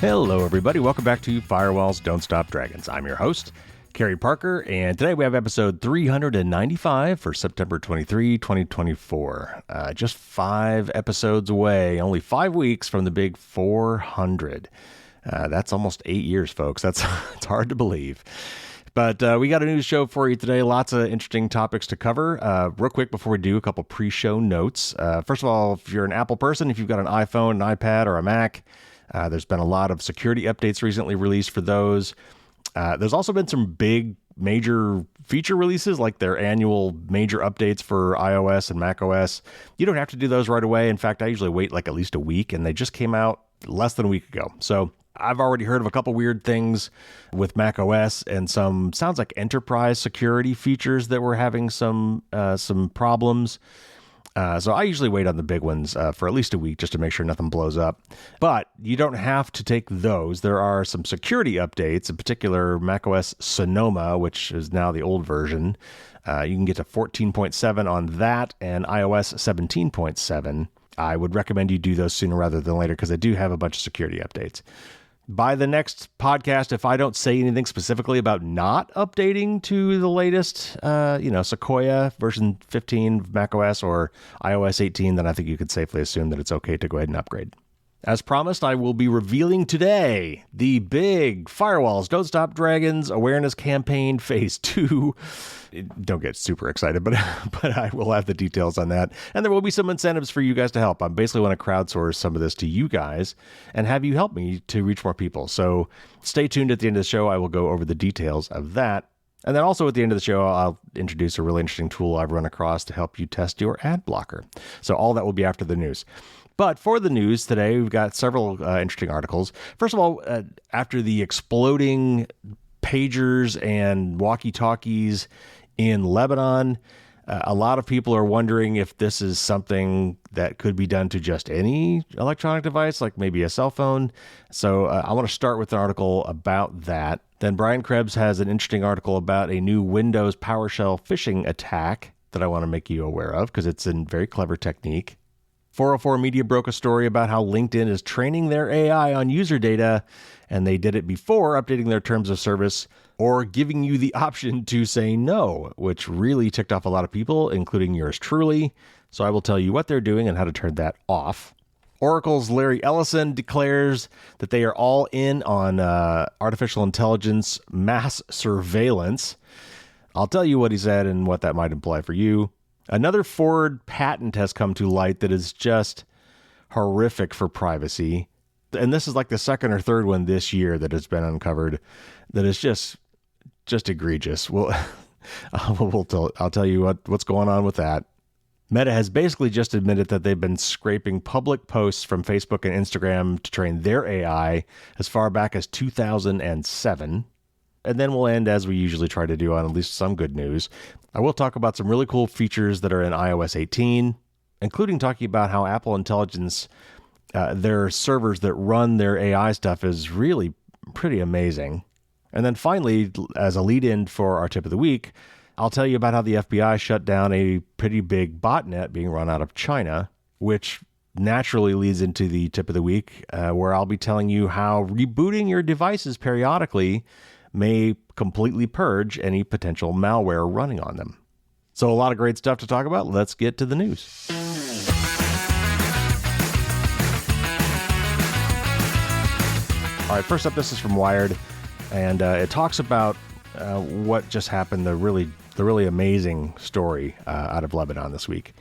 Hello, everybody. Welcome back to Firewalls Don't Stop Dragons. I'm your host, Kerry Parker, and today we have episode 395 for September 23, 2024. Just 5 episodes away, only 5 weeks from the big 400. That's almost 8 years, folks. It's hard to believe. But we got a news show for you today. Lots of interesting topics to cover. Real quick before we do, a couple pre-show notes. First of all, if you're an Apple person, if you've got an iPhone, an iPad, or a Mac, there's been a lot of security updates recently released for those. There's also been some big major feature releases, like their annual major updates for iOS and macOS. You don't have to do those right away. In fact, I usually wait like at least a week, and they just came out less than a week ago. So I've already heard of a couple weird things with macOS and some sounds like enterprise security features that were having some problems. So I usually wait on the big ones for at least a week just to make sure nothing blows up. But you don't have to take those. There are some security updates, in particular macOS Sonoma, which is now the old version. You can get to 14.7 on that and iOS 17.7. I would recommend you do those sooner rather than later because they do have a bunch of security updates. By the next podcast, if I don't say anything specifically about not updating to the latest, Sequoia version 15 of macOS or iOS 18, then I think you could safely assume that it's okay to go ahead and upgrade. As promised, I will be revealing today the big Firewalls Don't Stop Dragons Awareness Campaign Phase 2. Don't get super excited, but I will have the details on that. And there will be some incentives for you guys to help. I basically want to crowdsource some of this to you guys and have you help me to reach more people. So stay tuned at the end of the show. I will go over the details of that. And then also at the end of the show, I'll introduce a really interesting tool I've run across to help you test your ad blocker. So all that will be after the news. But for the news today, we've got several interesting articles. First of all, after the exploding pagers and walkie-talkies in Lebanon, a lot of people are wondering if this is something that could be done to just any electronic device, like maybe a cell phone. So I want to start with an article about that. Then Brian Krebs has an interesting article about a new Windows PowerShell phishing attack that I want to make you aware of because it's a very clever technique. 404 Media broke a story about how LinkedIn is training their AI on user data, and they did it before updating their terms of service or giving you the option to say no, which really ticked off a lot of people, including yours truly. So I will tell you what they're doing and how to turn that off. Oracle's Larry Ellison declares that they are all in on artificial intelligence mass surveillance. I'll tell you what he said and what that might imply for you. Another Ford patent has come to light that is just horrific for privacy. And this is like the second or third one this year that has been uncovered that is just egregious. Well, I'll tell you what's going on with that. Meta has basically just admitted that they've been scraping public posts from Facebook and Instagram to train their AI as far back as 2007. And then we'll end, as we usually try to do, on at least some good news. I will talk about some really cool features that are in iOS 18, including talking about how Apple Intelligence, their servers that run their AI stuff is really pretty amazing. And then finally, as a lead-in for our tip of the week, I'll tell you about how the FBI shut down a pretty big botnet being run out of China, which naturally leads into the tip of the week, where I'll be telling you how rebooting your devices periodically may completely purge any potential malware running on them. So a lot of great stuff to talk about. Let's get to the news. All right, first up, this is from Wired, and it talks about what just happened, the really amazing story out of Lebanon this week.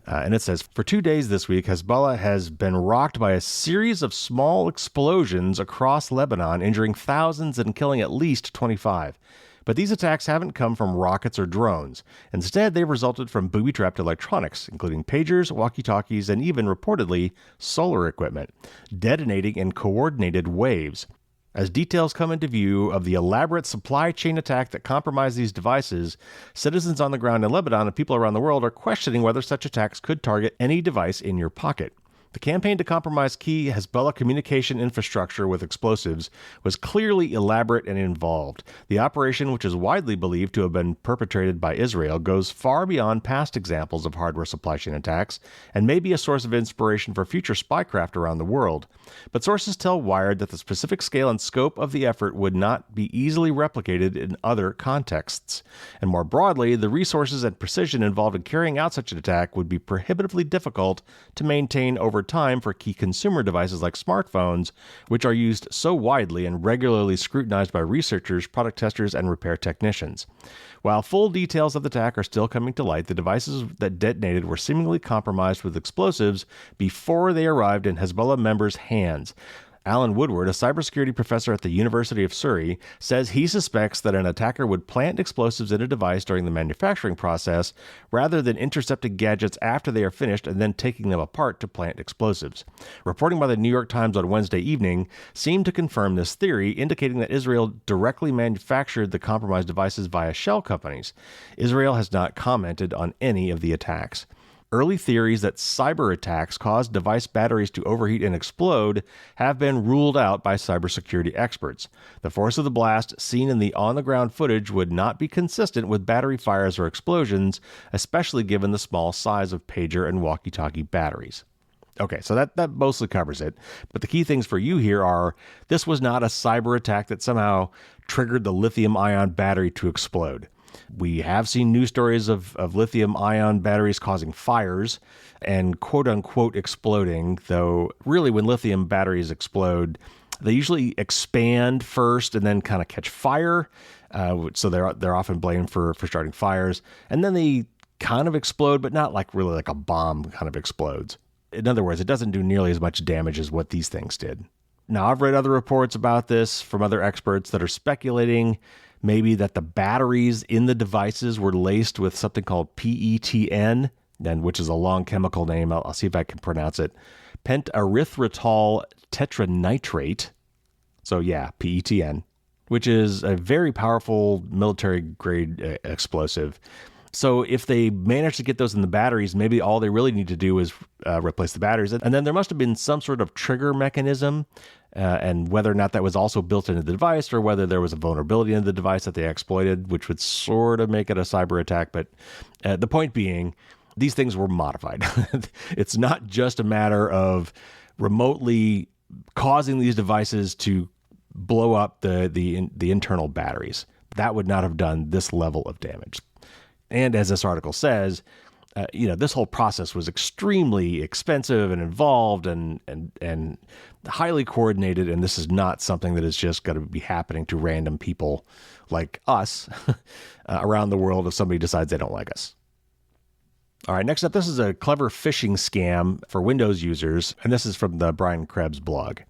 And it says, for 2 days this week, Hezbollah has been rocked by a series of small explosions across Lebanon, injuring thousands and killing at least 25. But these attacks haven't come from rockets or drones. Instead, they've resulted from booby-trapped electronics, including pagers, walkie-talkies, and even, reportedly, solar equipment, detonating in coordinated waves. As details come into view of the elaborate supply chain attack that compromised these devices, citizens on the ground in Lebanon and people around the world are questioning whether such attacks could target any device in your pocket. The campaign to compromise key Hezbollah communication infrastructure with explosives was clearly elaborate and involved. The operation, which is widely believed to have been perpetrated by Israel, goes far beyond past examples of hardware supply chain attacks and may be a source of inspiration for future spycraft around the world. But sources tell Wired that the specific scale and scope of the effort would not be easily replicated in other contexts. And more broadly, the resources and precision involved in carrying out such an attack would be prohibitively difficult to maintain over time for key consumer devices like smartphones, which are used so widely and regularly scrutinized by researchers, product testers, and repair technicians. While full details of the attack are still coming to light, the devices that detonated were seemingly compromised with explosives before they arrived in Hezbollah members' hands. Alan Woodward, a cybersecurity professor at the University of Surrey, says he suspects that an attacker would plant explosives in a device during the manufacturing process rather than intercepting gadgets after they are finished and then taking them apart to plant explosives. Reporting by the New York Times on Wednesday evening seemed to confirm this theory, indicating that Israel directly manufactured the compromised devices via shell companies. Israel has not commented on any of the attacks. Early theories that cyber attacks caused device batteries to overheat and explode have been ruled out by cybersecurity experts. The force of the blast seen in the on-the-ground footage would not be consistent with battery fires or explosions, especially given the small size of pager and walkie-talkie batteries. Okay, so that mostly covers it. But the key things for you here are, this was not a cyber attack that somehow triggered the lithium-ion battery to explode. We have seen news stories of lithium-ion batteries causing fires and quote-unquote exploding, though really when lithium batteries explode, they usually expand first and then kind of catch fire. So they're often blamed for starting fires. And then they kind of explode, but not like really like a bomb kind of explodes. In other words, it doesn't do nearly as much damage as what these things did. Now, I've read other reports about this from other experts that are speculating maybe that the batteries in the devices were laced with something called PETN, which is a long chemical name. I'll see if I can pronounce it. Pentaerythritol tetranitrate. So yeah, PETN, which is a very powerful military-grade explosive. So if they manage to get those in the batteries, maybe all they really need to do is replace the batteries. And then there must have been some sort of trigger mechanism, and whether or not that was also built into the device or whether there was a vulnerability in the device that they exploited, which would sort of make it a cyber attack. But the point being, these things were modified. It's not just a matter of remotely causing these devices to blow up the internal batteries. That would not have done this level of damage. And as this article says, this whole process was extremely expensive and involved and highly coordinated. And this is not something that is just going to be happening to random people like us around the world if somebody decides they don't like us. All right, next up, this is a clever phishing scam for Windows users. And this is from the Brian Krebs blog.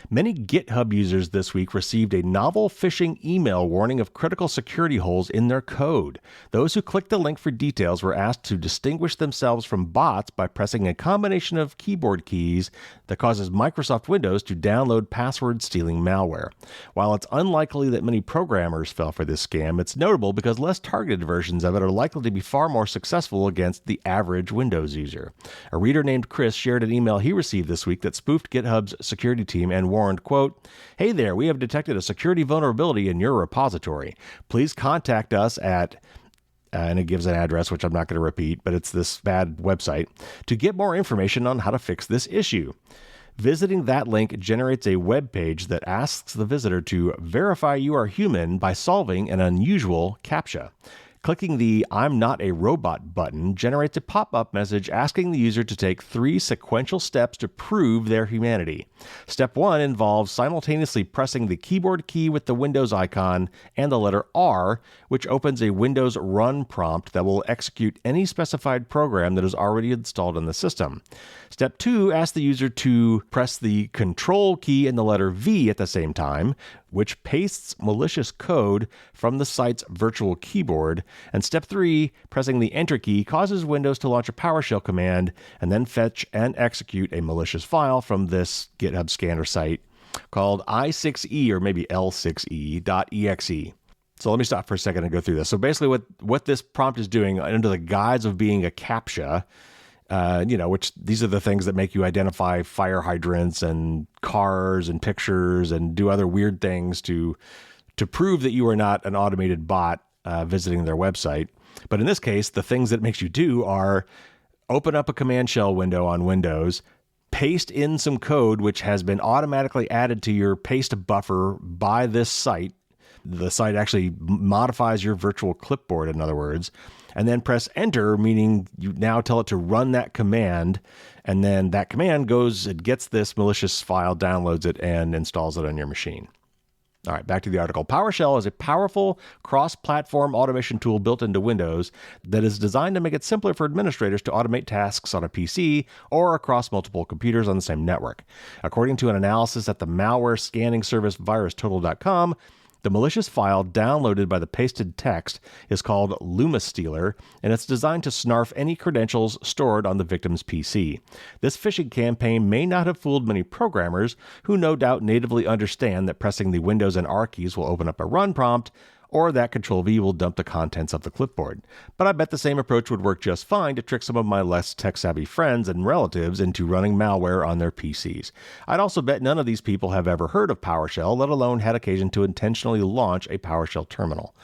Many GitHub users this week received a novel phishing email warning of critical security holes in their code. Those who clicked the link for details were asked to distinguish themselves from bots by pressing a combination of keyboard keys that causes Microsoft Windows to download password-stealing malware. While it's unlikely that many programmers fell for this scam, it's notable because less targeted versions of it are likely to be far more successful against the average Windows user. A reader named Chris shared an email he received this week that spoofed GitHub's security team and warned, quote, "Hey there, we have detected a security vulnerability in your repository. Please contact us at," and it gives an address, which I'm not going to repeat, but it's this bad website, "to get more information on how to fix this issue." Visiting that link generates a web page that asks the visitor to verify you are human by solving an unusual CAPTCHA. Clicking the "I'm not a robot" button generates a pop-up message asking the user to take 3 sequential steps to prove their humanity. Step 1 involves simultaneously pressing the keyboard key with the Windows icon and the letter R, which opens a Windows run prompt that will execute any specified program that is already installed in the system. Step 2 asks the user to press the Control key and the letter V at the same time, which pastes malicious code from the site's virtual keyboard. And step 3, pressing the Enter key, causes Windows to launch a PowerShell command and then fetch and execute a malicious file from this GitHub scanner site called i6e or maybe l6e.exe. So let me stop for a second and go through this. So basically what this prompt is doing under the guise of being a CAPTCHA, which these are the things that make you identify fire hydrants and cars and pictures and do other weird things to prove that you are not an automated bot visiting their website. But in this case, the things that it makes you do are open up a command shell window on Windows, paste in some code which has been automatically added to your paste buffer by this site. The site actually modifies your virtual clipboard, in other words, and then press enter, meaning you now tell it to run that command, and then that command goes, it gets this malicious file, downloads it, and installs it on your machine. All right, back to the article. PowerShell is a powerful cross-platform automation tool built into Windows that is designed to make it simpler for administrators to automate tasks on a PC or across multiple computers on the same network. According to an analysis at the malware scanning service VirusTotal.com, the malicious file downloaded by the pasted text is called LumaStealer, and it's designed to snarf any credentials stored on the victim's PC. This phishing campaign may not have fooled many programmers, who no doubt natively understand that pressing the Windows and R keys will open up a run prompt, or that Control-V will dump the contents of the clipboard. But I bet the same approach would work just fine to trick some of my less tech-savvy friends and relatives into running malware on their PCs. I'd also bet none of these people have ever heard of PowerShell, let alone had occasion to intentionally launch a PowerShell terminal.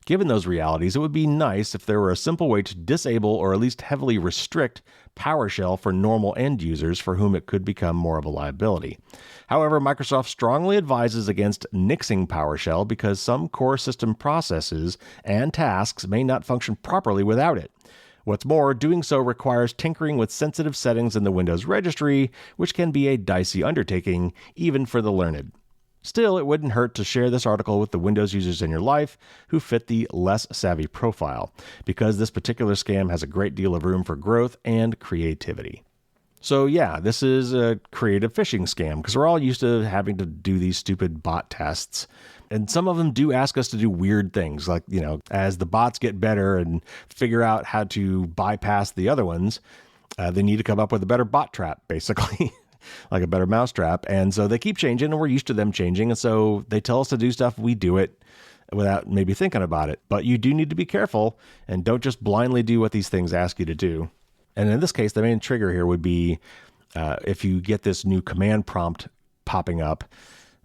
Given those realities, it would be nice if there were a simple way to disable or at least heavily restrict PowerShell for normal end users for whom it could become more of a liability. However, Microsoft strongly advises against nixing PowerShell because some core system processes and tasks may not function properly without it. What's more, doing so requires tinkering with sensitive settings in the Windows registry, which can be a dicey undertaking, even for the learned. Still, it wouldn't hurt to share this article with the Windows users in your life who fit the less savvy profile, because this particular scam has a great deal of room for growth and creativity. So yeah, this is a creative phishing scam, because we're all used to having to do these stupid bot tests. And some of them do ask us to do weird things, like, as the bots get better and figure out how to bypass the other ones, they need to come up with a better bot trap, basically. Like a better mousetrap. And so they keep changing, and we're used to them changing. And so they tell us to do stuff, we do it without maybe thinking about it. But you do need to be careful and don't just blindly do what these things ask you to do. And in this case, the main trigger here would be if you get this new command prompt popping up,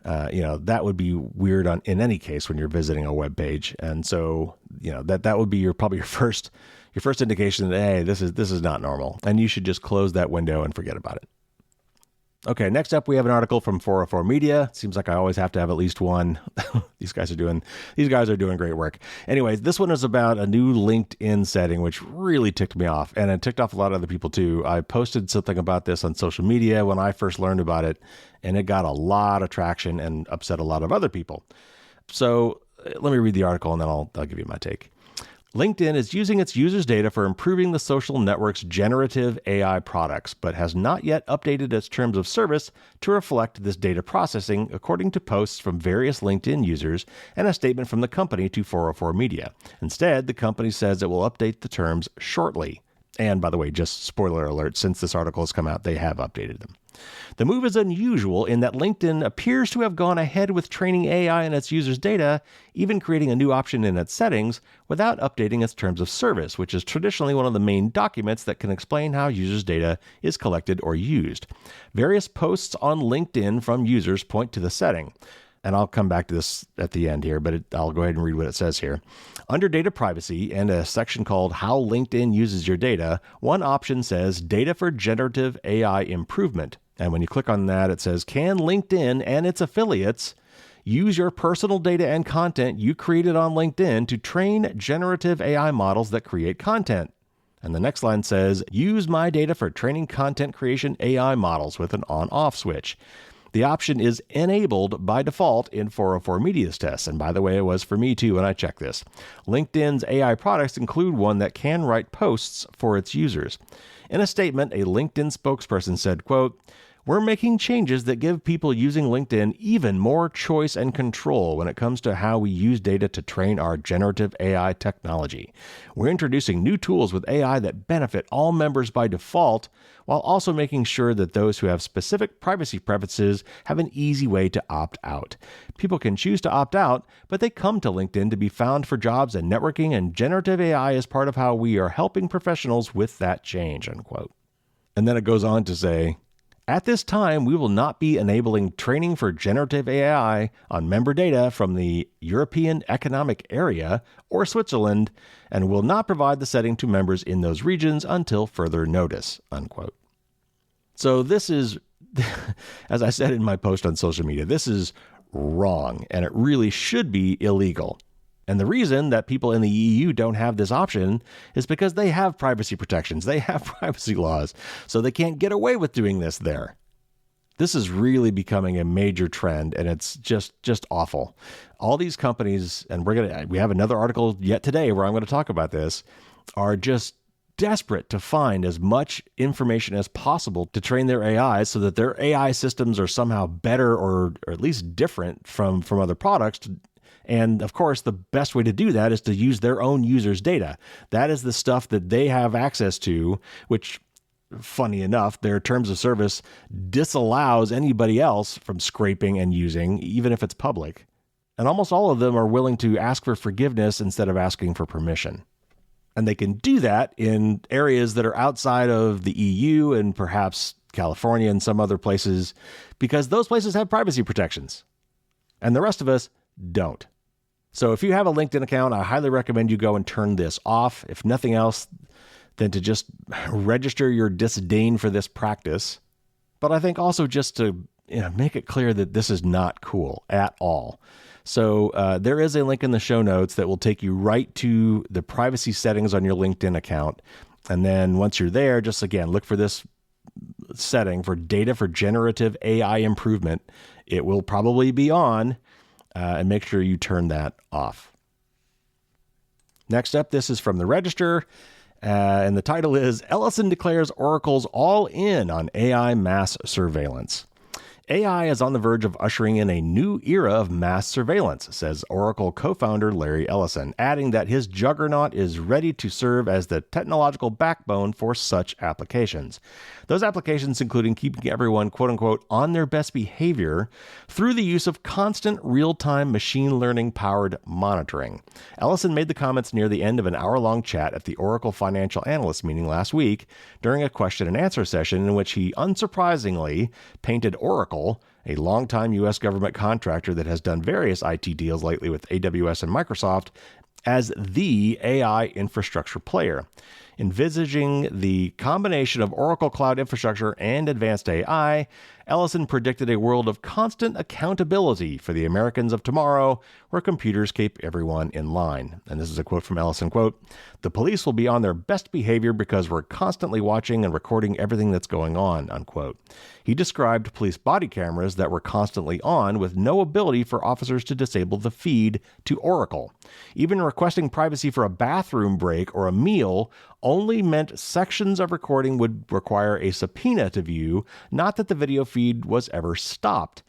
that would be weird in any case when you're visiting a web page. And so, that would be probably your first indication that, hey, this is not normal. And you should just close that window and forget about it. Okay, next up we have an article from 404 Media. Seems like I always have to have at least one. These guys are doing great work. Anyways, this one is about a new LinkedIn setting, which really ticked me off, and it ticked off a lot of other people too. I posted something about this on social media when I first learned about it, and it got a lot of traction and upset a lot of other people. So let me read the article and then I'll give you my take. LinkedIn is using its users' data for improving the social network's generative AI products, but has not yet updated its terms of service to reflect this data processing, according to posts from various LinkedIn users and a statement from the company to 404 Media. Instead, the company says it will update the terms shortly. And by the way, just spoiler alert, since this article has come out, they have updated them. The move is unusual in that LinkedIn appears to have gone ahead with training AI on its users' data, even creating a new option in its settings, without updating its terms of service, which is traditionally one of the main documents that can explain how users' data is collected or used. Various posts on LinkedIn from users point to the setting. And I'll come back to this at the end here, but I'll go ahead and read what it says here. Under data privacy and a section called How LinkedIn Uses Your Data, one option says Data for Generative AI Improvement. And when you click on that, it says, can LinkedIn and its affiliates use your personal data and content you created on LinkedIn to train generative AI models that create content? And the next line says, use my data for training content creation AI models with an on-off switch. The option is enabled by default in 404 Media's tests. And by the way, it was for me too when I checked this. LinkedIn's AI products include one that can write posts for its users. In a statement, a LinkedIn spokesperson said, quote, we're making changes that give people using LinkedIn even more choice and control when it comes to how we use data to train our generative AI technology. We're introducing new tools with AI that benefit all members by default, while also making sure that those who have specific privacy preferences have an easy way to opt out. People can choose to opt out, but they come to LinkedIn to be found for jobs and networking, and generative AI is part of how we are helping professionals with that change, unquote. And then it goes on to say, at this time, we will not be enabling training for generative AI on member data from the European Economic Area or Switzerland, and will not provide the setting to members in those regions until further notice, unquote. So this is, as I said in my post on social media, this is wrong, and it really should be illegal. And the reason that people in the EU don't have this option is because they have privacy protections. They have privacy laws, so they can't get away with doing this there. This is really becoming a major trend, and it's just awful. All these companies, and we have another article yet today where I'm going to talk about this, are just desperate to find as much information as possible to train their AIs so that their AI systems are somehow better or at least different from other products. And of course, the best way to do that is to use their own users' data. That is the stuff that they have access to, which, funny enough, their terms of service disallows anybody else from scraping and using, even if it's public. And almost all of them are willing to ask for forgiveness instead of asking for permission. And they can do that in areas that are outside of the EU and perhaps California and some other places, because those places have privacy protections. And the rest of us don't. So if you have a LinkedIn account, I highly recommend you go and turn this off. If nothing else, than to just register your disdain for this practice. But I think also just to make it clear that this is not cool at all. So there is a link in the show notes that will take you right to the privacy settings on your LinkedIn account. And then once you're there, just again, look for this setting for data for generative AI improvement. It will probably be on. And make sure you turn that off. Next up, this is from the Register, and the title is Ellison declares Oracle's all in on AI mass surveillance. AI is on the verge of ushering in a new era of mass surveillance, says Oracle co-founder Larry Ellison, adding that his juggernaut is ready to serve as the technological backbone for such applications. Those applications including keeping everyone, quote-unquote, on their best behavior through the use of constant real-time machine learning-powered monitoring. Ellison made the comments near the end of an hour-long chat at the Oracle Financial Analyst meeting last week during a question-and-answer session in which he unsurprisingly painted Oracle, a longtime U.S. government contractor that has done various IT deals lately with AWS and Microsoft, as the AI infrastructure player. Envisaging the combination of Oracle Cloud Infrastructure and advanced AI, Ellison predicted a world of constant accountability for the Americans of tomorrow, where computers keep everyone in line. And this is a quote from Ellison, quote, "The police will be on their best behavior because we're constantly watching and recording everything that's going on," unquote. He described police body cameras that were constantly on with no ability for officers to disable the feed to Oracle. Even requesting privacy for a bathroom break or a meal only meant sections of recording would require a subpoena to view, not that the video feed was ever stopped.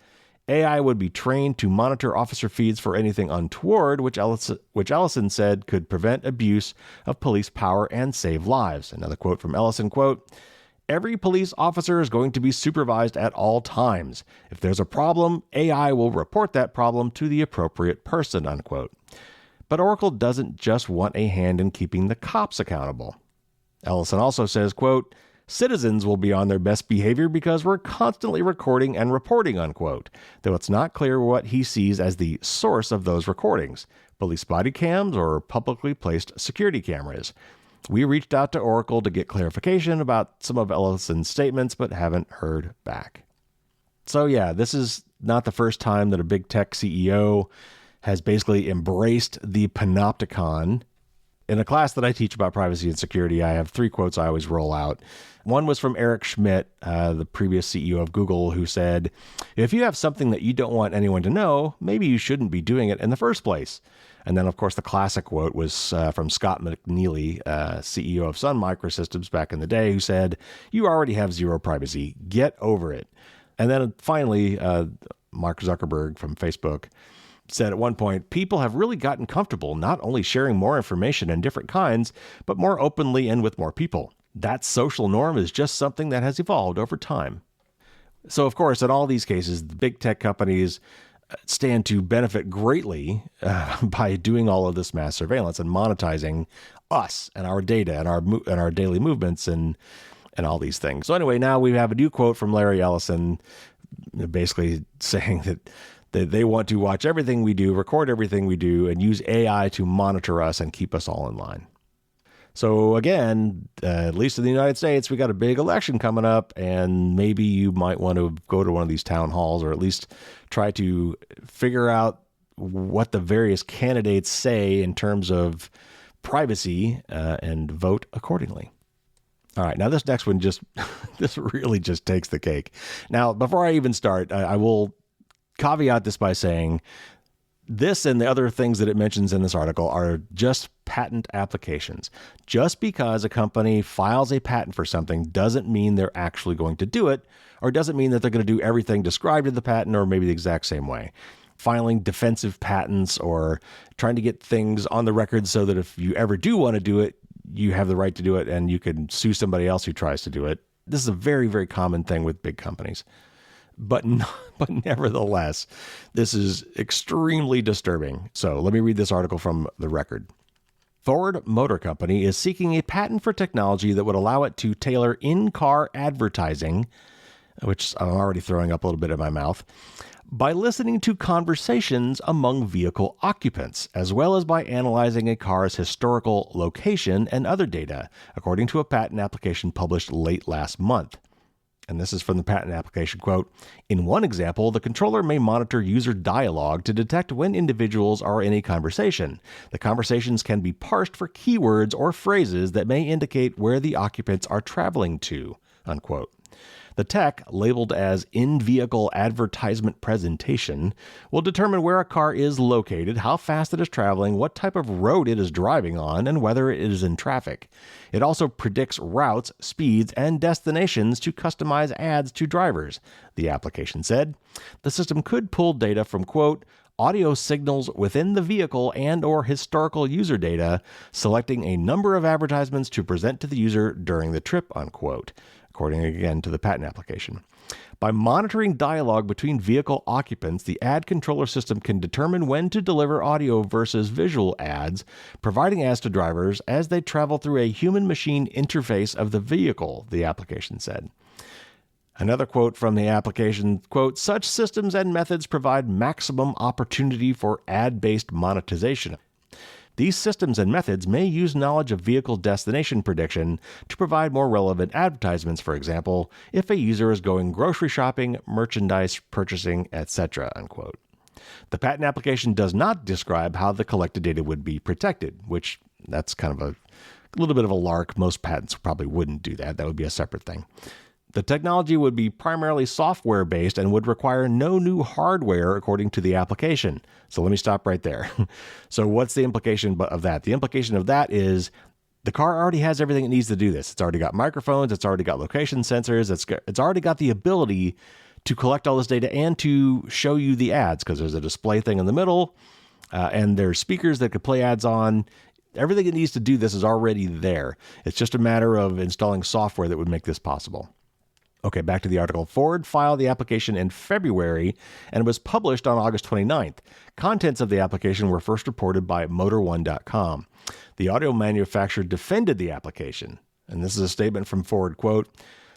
AI would be trained to monitor officer feeds for anything untoward, which Ellison said could prevent abuse of police power and save lives. Another quote from Ellison, quote, "Every police officer is going to be supervised at all times. If there's a problem, AI will report that problem to the appropriate person," unquote. But Oracle doesn't just want a hand in keeping the cops accountable. Ellison also says, quote, "Citizens will be on their best behavior because we're constantly recording and reporting," unquote, though it's not clear what he sees as the source of those recordings, police body cams or publicly placed security cameras. We reached out to Oracle to get clarification about some of Ellison's statements, but haven't heard back. So yeah, this is not the first time that a big tech CEO has basically embraced the panopticon. In a class that I teach about privacy and security, I have 3 quotes I always roll out. One was from Eric Schmidt, the previous CEO of Google, who said, "If you have something that you don't want anyone to know, maybe you shouldn't be doing it in the first place." And then, of course, the classic quote was from Scott McNealy, CEO of Sun Microsystems back in the day, who said, "You already have zero privacy. Get over it." And then finally, Mark Zuckerberg from Facebook said at one point, "People have really gotten comfortable not only sharing more information in different kinds, but more openly and with more people. That social norm is just something that has evolved over time." So, of course, in all these cases, the big tech companies stand to benefit greatly by doing all of this mass surveillance and monetizing us and our data and our daily movements and and all these things. So anyway, now we have a new quote from Larry Ellison, basically saying that they want to watch everything we do, record everything we do, and use AI to monitor us and keep us all in line. So again, at least in the United States, we got a big election coming up, and maybe you might want to go to one of these town halls, or at least try to figure out what the various candidates say in terms of privacy, and vote accordingly. All right, now this next one this really just takes the cake. Now, before I even start, I will caveat this by saying this and the other things that it mentions in this article are just patent applications. Just because a company files a patent for something doesn't mean they're actually going to do it, or doesn't mean that they're going to do everything described in the patent or maybe the exact same way. Filing defensive patents or trying to get things on the record so that if you ever do want to do it, you have the right to do it and you can sue somebody else who tries to do it. This is a very, very common thing with big companies. But nevertheless, this is extremely disturbing. So let me read this article from the Record. Ford Motor Company is seeking a patent for technology that would allow it to tailor in-car advertising, which I'm already throwing up a little bit in my mouth, by listening to conversations among vehicle occupants, as well as by analyzing a car's historical location and other data, according to a patent application published late last month. And this is from the patent application, quote, "In one example, the controller may monitor user dialogue to detect when individuals are in a conversation. The conversations can be parsed for keywords or phrases that may indicate where the occupants are traveling to," unquote. The tech, labeled as in-vehicle advertisement presentation, will determine where a car is located, how fast it is traveling, what type of road it is driving on, and whether it is in traffic. It also predicts routes, speeds, and destinations to customize ads to drivers, the application said. The system could pull data from, quote, audio signals within the vehicle and or historical user data, selecting a number of advertisements to present to the user during the trip, unquote, according again to the patent application. By monitoring dialogue between vehicle occupants, the ad controller system can determine when to deliver audio versus visual ads, providing ads to drivers as they travel through a human-machine interface of the vehicle, the application said. Another quote from the application, quote, "Such systems and methods provide maximum opportunity for ad-based monetization. These systems and methods may use knowledge of vehicle destination prediction to provide more relevant advertisements, for example, if a user is going grocery shopping, merchandise purchasing, etc., unquote. The patent application does not describe how the collected data would be protected, which that's kind of a little bit of a lark. Most patents probably wouldn't do that. That would be a separate thing. The technology would be primarily software-based and would require no new hardware, according to the application. So let me stop right there. So what's the implication of that? The implication of that is the car already has everything it needs to do this. It's already got microphones. It's already got location sensors. It's already got the ability to collect all this data and to show you the ads, because there's a display thing in the middle, and there's speakers that could play ads on. Everything it needs to do this is already there. It's just a matter of installing software that would make this possible. Okay, back to the article. Ford filed the application in February and was published on August 29th. Contents of the application were first reported by Motor1.com. The audio manufacturer defended the application. And this is a statement from Ford, quote,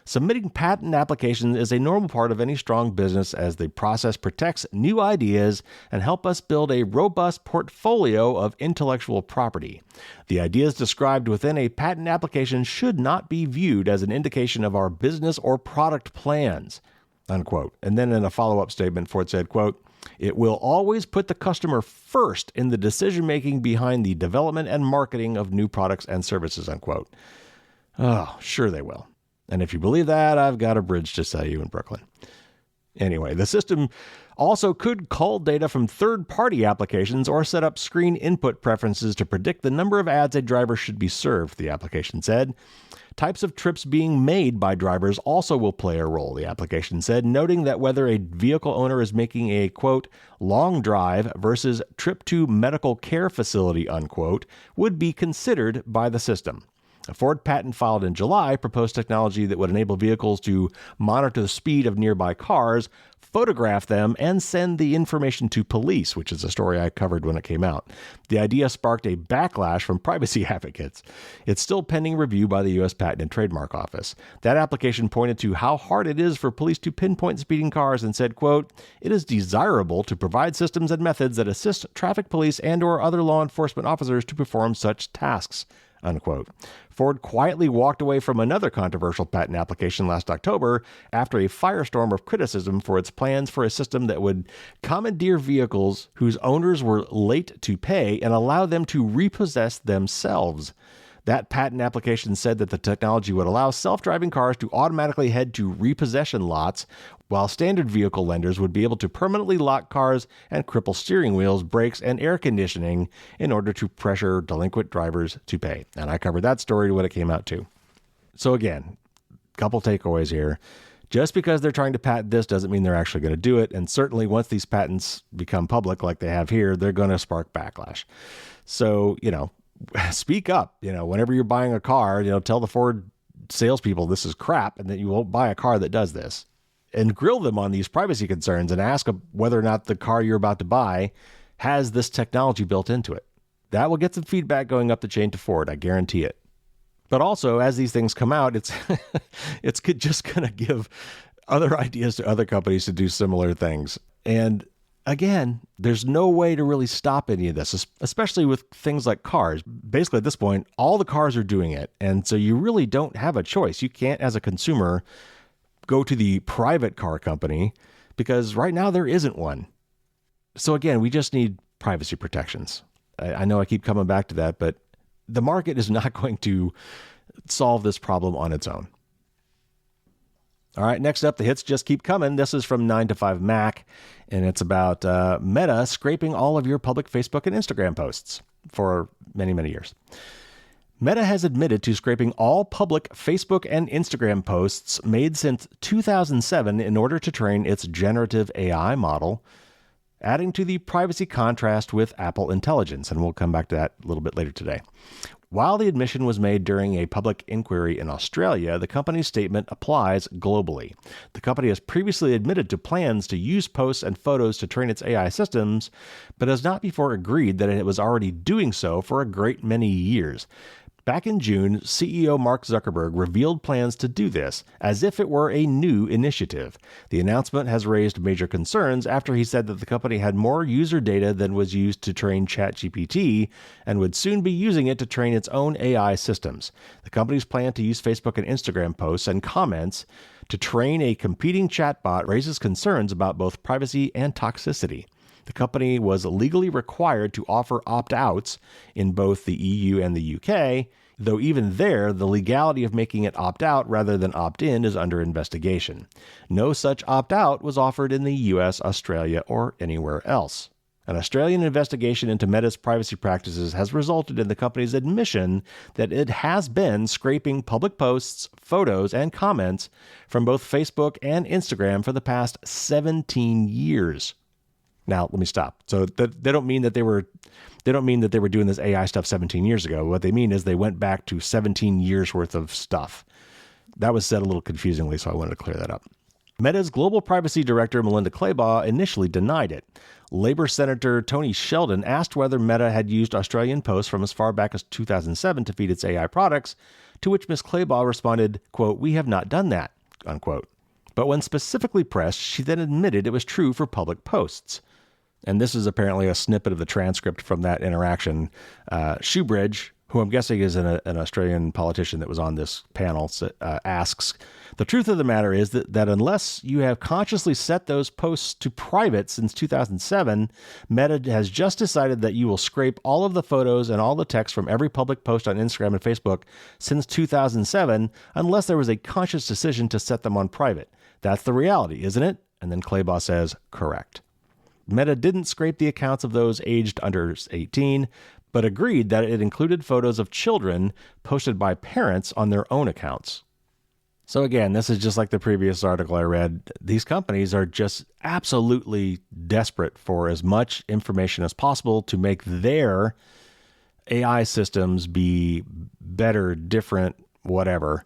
"Submitting patent applications is a normal part of any strong business as the process protects new ideas and help us build a robust portfolio of intellectual property. The ideas described within a patent application should not be viewed as an indication of our business or product plans," unquote. And then in a follow-up statement, Ford said, quote, "It will always put the customer first in the decision-making behind the development and marketing of new products and services," unquote. Oh, sure they will. And if you believe that, I've got a bridge to sell you in Brooklyn. Anyway, the system also could cull data from third-party applications or set up screen input preferences to predict the number of ads a driver should be served, the application said. Types of trips being made by drivers also will play a role, the application said, noting that whether a vehicle owner is making a, quote, long drive versus trip to medical care facility, unquote, would be considered by the system. A Ford patent filed in July proposed technology that would enable vehicles to monitor the speed of nearby cars, photograph them, and send the information to police, which is a story I covered when it came out. The idea sparked a backlash from privacy advocates. It's still pending review by the U.S. Patent and Trademark Office. That application pointed to how hard it is for police to pinpoint speeding cars and said, quote, "It is desirable to provide systems and methods that assist traffic police and/or other law enforcement officers to perform such tasks," unquote. Ford quietly walked away from another controversial patent application last October after a firestorm of criticism for its plans for a system that would commandeer vehicles whose owners were late to pay and allow them to repossess themselves. That patent application said that the technology would allow self-driving cars to automatically head to repossession lots, while standard vehicle lenders would be able to permanently lock cars and cripple steering wheels, brakes, and air conditioning in order to pressure delinquent drivers to pay. And I covered that story when it came out too. So again, a couple takeaways here. Just because they're trying to patent this doesn't mean they're actually going to do it. And certainly once these patents become public like they have here, they're going to spark backlash. So, speak up. Whenever you're buying a car, tell the Ford salespeople this is crap and that you won't buy a car that does this. And grill them on these privacy concerns and ask whether or not the car you're about to buy has this technology built into it. That will get some feedback going up the chain to Ford, I guarantee it. But also, as these things come out, it's just going to give other ideas to other companies to do similar things. And again, there's no way to really stop any of this, especially with things like cars. Basically, at this point, all the cars are doing it. And so you really don't have a choice. You can't, as a consumer, go to the private car company because right now there isn't one. So again, we just need privacy protections. I know I keep coming back to that, but the market is not going to solve this problem on its own. All right, next up, the hits just keep coming. This is from 9to5Mac, and it's about Meta scraping all of your public Facebook and Instagram posts for many, many years. Meta has admitted to scraping all public Facebook and Instagram posts made since 2007 in order to train its generative AI model, adding to the privacy contrast with Apple Intelligence, and we'll come back to that a little bit later today. While the admission was made during a public inquiry in Australia, the company's statement applies globally. The company has previously admitted to plans to use posts and photos to train its AI systems, but has not before agreed that it was already doing so for a great many years. Back in June, CEO Mark Zuckerberg revealed plans to do this, as if it were a new initiative. The announcement has raised major concerns after he said that the company had more user data than was used to train ChatGPT and would soon be using it to train its own AI systems. The company's plan to use Facebook and Instagram posts and comments to train a competing chatbot raises concerns about both privacy and toxicity. The company was legally required to offer opt-outs in both the EU and the UK, though even there, the legality of making it opt-out rather than opt-in is under investigation. No such opt-out was offered in the US, Australia, or anywhere else. An Australian investigation into Meta's privacy practices has resulted in the company's admission that it has been scraping public posts, photos, and comments from both Facebook and Instagram for the past 17 years. Now, let me stop. So they don't mean that they were doing this AI stuff 17 years ago. What they mean is they went back to 17 years worth of stuff. That was said a little confusingly, so I wanted to clear that up. Meta's global privacy director, Melinda Claybaugh, initially denied it. Labor Senator Tony Sheldon asked whether Meta had used Australian posts from as far back as 2007 to feed its AI products, to which Ms. Claybaugh responded, quote, "We have not done that," unquote. But when specifically pressed, she then admitted it was true for public posts. And this is apparently a snippet of the transcript from that interaction. Shoebridge, who I'm guessing is an Australian politician that was on this panel, asks, "The truth of the matter is that unless you have consciously set those posts to private since 2007, Meta has just decided that you will scrape all of the photos and all the text from every public post on Instagram and Facebook since 2007, unless there was a conscious decision to set them on private. That's the reality, isn't it?" And then Claybaugh says, "Correct." Meta didn't scrape the accounts of those aged under 18, but agreed that it included photos of children posted by parents on their own accounts. So again, this is just like the previous article I read. These companies are just absolutely desperate for as much information as possible to make their AI systems be better, different, whatever.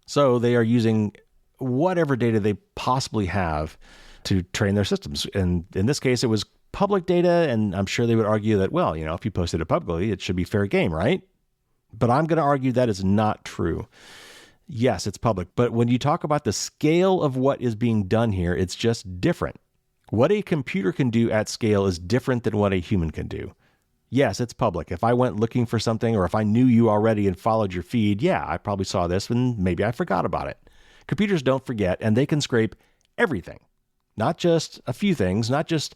So they are using whatever data they possibly have to train their systems. And in this case, it was public data. And I'm sure they would argue that, well, if you posted it publicly, it should be fair game, right? But I'm going to argue that is not true. Yes, it's public. But when you talk about the scale of what is being done here, it's just different. What a computer can do at scale is different than what a human can do. Yes, it's public. If I went looking for something, or if I knew you already and followed your feed, yeah, I probably saw this and maybe I forgot about it. Computers don't forget, and they can scrape everything. Not just a few things, not just,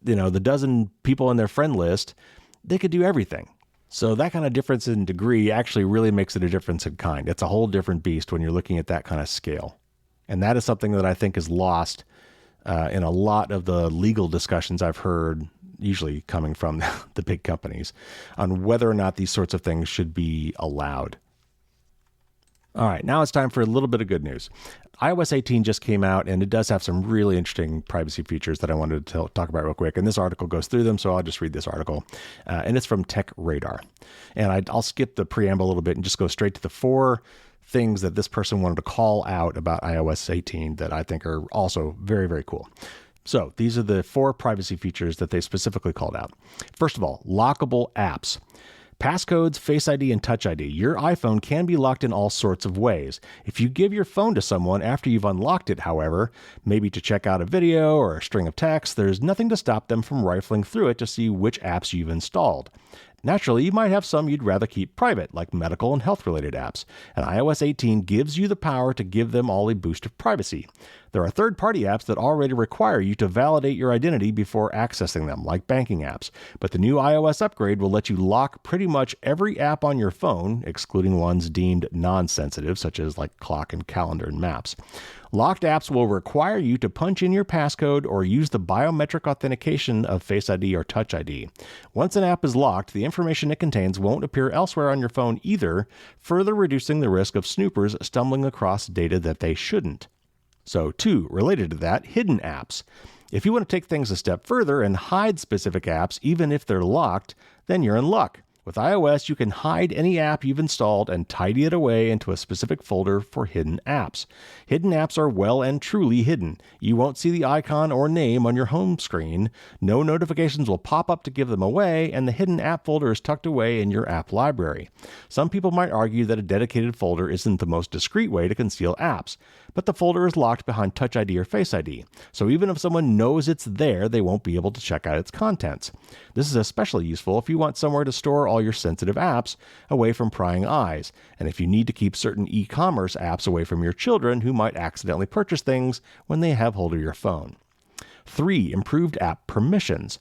the dozen people in their friend list. They could do everything. So that kind of difference in degree actually really makes it a difference in kind. It's a whole different beast when you're looking at that kind of scale. And that is something that I think is lost in a lot of the legal discussions I've heard, usually coming from the big companies, on whether or not these sorts of things should be allowed. All right, now it's time for a little bit of good news. iOS 18 just came out, and it does have some really interesting privacy features that I wanted to talk about real quick. And this article goes through them, so I'll just read this article. And it's from Tech Radar. And I'll skip the preamble a little bit and just go straight to the 4 things that this person wanted to call out about iOS 18 that I think are also very, very cool. So these are the 4 privacy features that they specifically called out. First of all, lockable apps. Passcodes, Face ID, and Touch ID. Your iPhone can be locked in all sorts of ways. If you give your phone to someone after you've unlocked it, however, maybe to check out a video or a string of texts, there's nothing to stop them from rifling through it to see which apps you've installed. Naturally, you might have some you'd rather keep private, like medical and health-related apps, and iOS 18 gives you the power to give them all a boost of privacy. There are third-party apps that already require you to validate your identity before accessing them, like banking apps, but the new iOS upgrade will let you lock pretty much every app on your phone, excluding ones deemed non-sensitive, such as like clock and calendar and maps. Locked apps will require you to punch in your passcode or use the biometric authentication of Face ID or Touch ID. Once an app is locked, the information it contains won't appear elsewhere on your phone either, further reducing the risk of snoopers stumbling across data that they shouldn't. So 2, related to that, hidden apps. If you want to take things a step further and hide specific apps, even if they're locked, then you're in luck. With iOS, you can hide any app you've installed and tidy it away into a specific folder for hidden apps. Hidden apps are well and truly hidden. You won't see the icon or name on your home screen. No notifications will pop up to give them away, and the hidden app folder is tucked away in your app library. Some people might argue that a dedicated folder isn't the most discreet way to conceal apps, but the folder is locked behind Touch ID or Face ID, so even if someone knows it's there, they won't be able to check out its contents. This is especially useful if you want somewhere to store all your sensitive apps away from prying eyes, and if you need to keep certain e-commerce apps away from your children who might accidentally purchase things when they have hold of your phone. 3. Improved app permissions.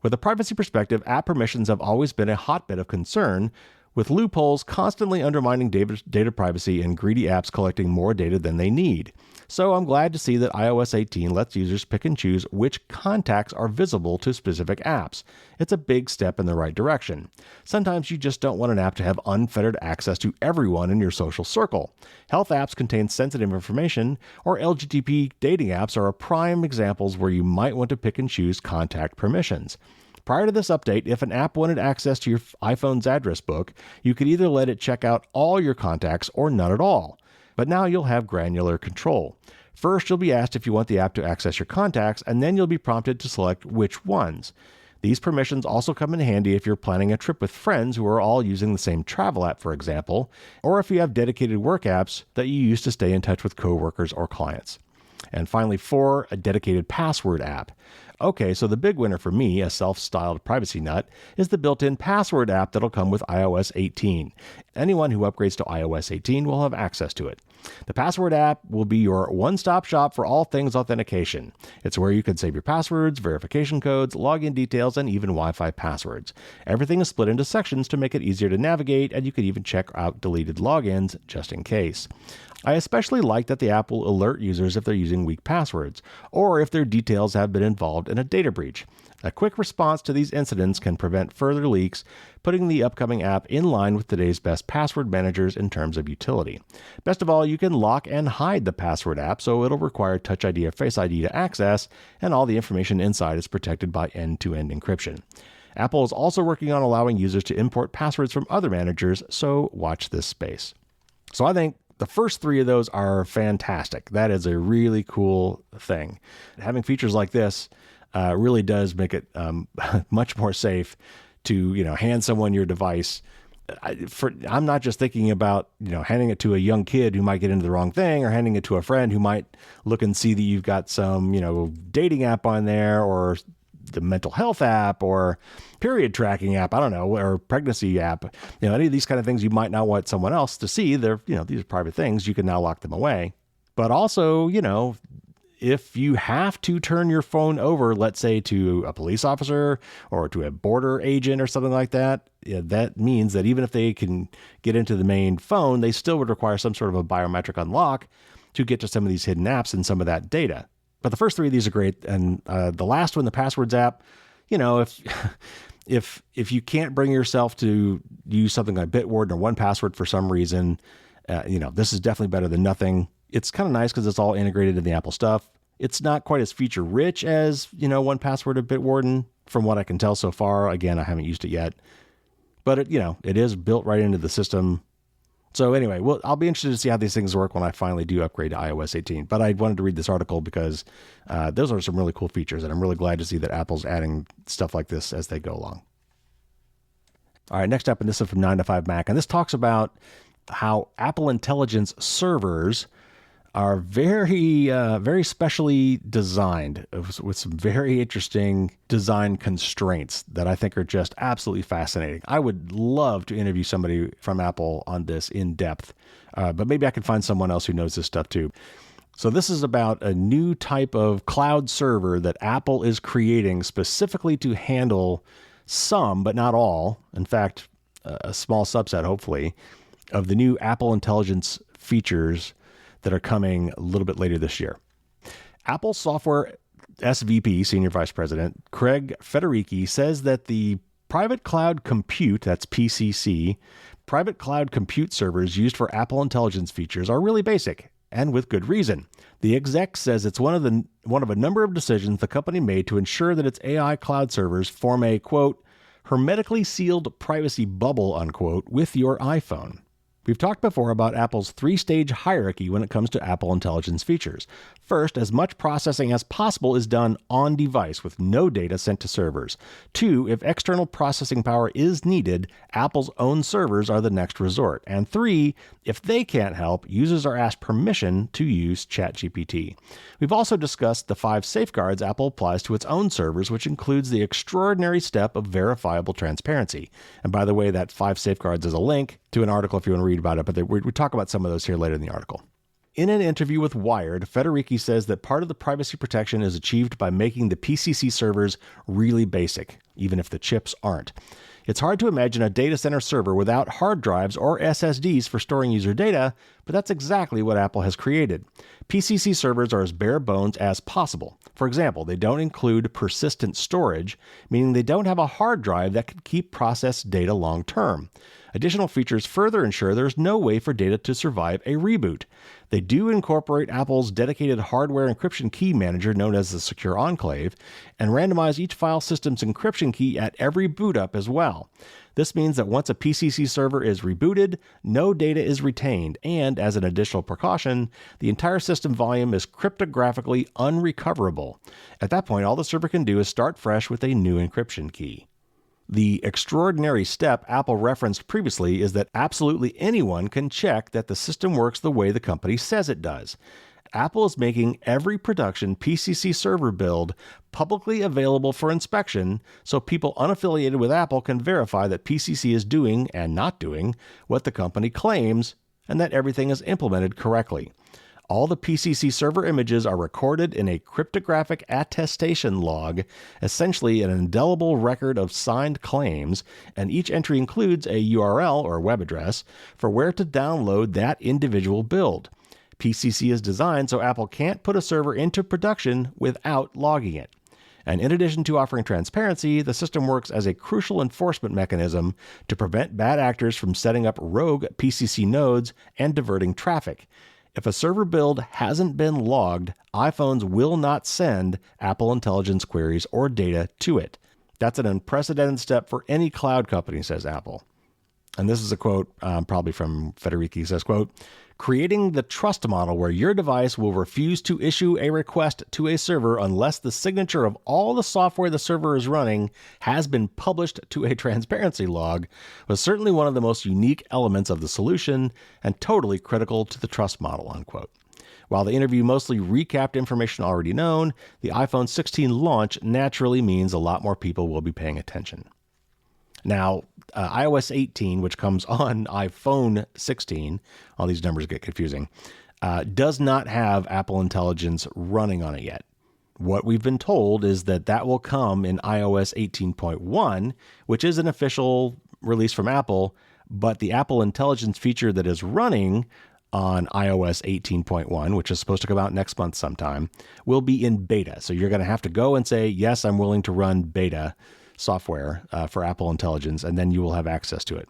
With a privacy perspective, app permissions have always been a hotbed of concern, with loopholes constantly undermining data privacy and greedy apps collecting more data than they need. So I'm glad to see that iOS 18 lets users pick and choose which contacts are visible to specific apps. It's a big step in the right direction. Sometimes you just don't want an app to have unfettered access to everyone in your social circle. Health apps contain sensitive information, or LGBT dating apps are prime examples where you might want to pick and choose contact permissions. Prior to this update, if an app wanted access to your iPhone's address book, you could either let it check out all your contacts or none at all. But now you'll have granular control. First, you'll be asked if you want the app to access your contacts, and then you'll be prompted to select which ones. These permissions also come in handy if you're planning a trip with friends who are all using the same travel app, for example, or if you have dedicated work apps that you use to stay in touch with coworkers or clients. And finally, 4, a dedicated password app. Okay, so the big winner for me, a self-styled privacy nut, is the built-in password app that'll come with iOS 18. Anyone who upgrades to iOS 18 will have access to it. The password app will be your one-stop shop for all things authentication. It's where you can save your passwords, verification codes, login details, and even Wi-Fi passwords. Everything is split into sections to make it easier to navigate, and you can even check out deleted logins just in case. I especially like that the app will alert users if they're using weak passwords, or if their details have been involved in a data breach. A quick response to these incidents can prevent further leaks, putting the upcoming app in line with today's best password managers in terms of utility. Best of all, you can lock and hide the password app, so it'll require Touch ID or Face ID to access, and all the information inside is protected by end-to-end encryption. Apple is also working on allowing users to import passwords from other managers, so watch this space. So I think the first three of those are fantastic. That is a really cool thing. Having features like this really does make it much more safe to, hand someone your device. I'm not just thinking about, handing it to a young kid who might get into the wrong thing, or handing it to a friend who might look and see that you've got some, dating app on there, or the mental health app, or period tracking app, I don't know, or pregnancy app, any of these kind of things you might not want someone else to see. They're, these are private things. You can now lock them away. But also, if you have to turn your phone over, let's say to a police officer or to a border agent or something like that, that means that even if they can get into the main phone, they still would require some sort of a biometric unlock to get to some of these hidden apps and some of that data. But the first three of these are great. And the last one, the passwords app, if you can't bring yourself to use something like Bitwarden or 1Password for some reason, this is definitely better than nothing. It's kind of nice because it's all integrated in the Apple stuff. It's not quite as feature rich as, 1Password or Bitwarden from what I can tell so far. Again, I haven't used it yet, but it is built right into the system. So anyway, well, I'll be interested to see how these things work when I finally do upgrade to iOS 18. But I wanted to read this article because those are some really cool features, and I'm really glad to see that Apple's adding stuff like this as they go along. All right, next up, and this is from 9to5Mac, and this talks about how Apple Intelligence servers are very specially designed with some very interesting design constraints that I think are just absolutely fascinating. I would love to interview somebody from Apple on this in depth, but maybe I can find someone else who knows this stuff too. So this is about a new type of cloud server that Apple is creating specifically to handle some, but not all, in fact, a small subset, hopefully, of the new Apple Intelligence features that are coming a little bit later this year. Apple Software SVP, Senior Vice President, Craig Federighi, says that the private cloud compute, that's PCC, private cloud compute servers used for Apple Intelligence features are really basic, and with good reason. The exec says it's one of a number of decisions the company made to ensure that its AI cloud servers form a, quote, hermetically sealed privacy bubble, unquote, with your iPhone. We've talked before about Apple's three-stage hierarchy when it comes to Apple Intelligence features. First, as much processing as possible is done on device with no data sent to servers. 2, if external processing power is needed, Apple's own servers are the next resort. And 3, if they can't help, users are asked permission to use ChatGPT. We've also discussed the 5 safeguards Apple applies to its own servers, which includes the extraordinary step of verifiable transparency. And by the way, that 5 safeguards is a link to an article if you want to read about it, but we talk about some of those here later in the article. In an interview with Wired, Federighi says that part of the privacy protection is achieved by making the PCC servers really basic, even if the chips aren't. It's hard to imagine a data center server without hard drives or SSDs for storing user data, but that's exactly what Apple has created. PCC servers are as bare bones as possible. For example, they don't include persistent storage, meaning they don't have a hard drive that can keep processed data long term. Additional features further ensure there's no way for data to survive a reboot. They do incorporate Apple's dedicated hardware encryption key manager known as the Secure Enclave, and randomize each file system's encryption key at every boot up as well. This means that once a PCC server is rebooted, no data is retained, and as an additional precaution, the entire system volume is cryptographically unrecoverable. At that point, all the server can do is start fresh with a new encryption key. The extraordinary step Apple referenced previously is that absolutely anyone can check that the system works the way the company says it does. Apple is making every production PCC server build publicly available for inspection so people unaffiliated with Apple can verify that PCC is doing and not doing what the company claims and that everything is implemented correctly. All the PCC server images are recorded in a cryptographic attestation log, essentially an indelible record of signed claims, and each entry includes a URL or web address for where to download that individual build. PCC is designed so Apple can't put a server into production without logging it. And in addition to offering transparency, the system works as a crucial enforcement mechanism to prevent bad actors from setting up rogue PCC nodes and diverting traffic. If a server build hasn't been logged, iPhones will not send Apple Intelligence queries or data to it. That's an unprecedented step for any cloud company, says Apple. And this is a quote probably from Federici. He says, quote, creating the trust model where your device will refuse to issue a request to a server unless the signature of all the software the server is running has been published to a transparency log was certainly one of the most unique elements of the solution and totally critical to the trust model, unquote. While the interview mostly recapped information already known, the iPhone 16 launch naturally means a lot more people will be paying attention. Now, iOS 18, which comes on iPhone 16, all these numbers get confusing, does not have Apple Intelligence running on it yet. What we've been told is that that will come in iOS 18.1, which is an official release from Apple, but the Apple Intelligence feature that is running on iOS 18.1, which is supposed to come out next month sometime, will be in beta. So you're going to have to go and say, yes, I'm willing to run beta software for Apple Intelligence, and then you will have access to it.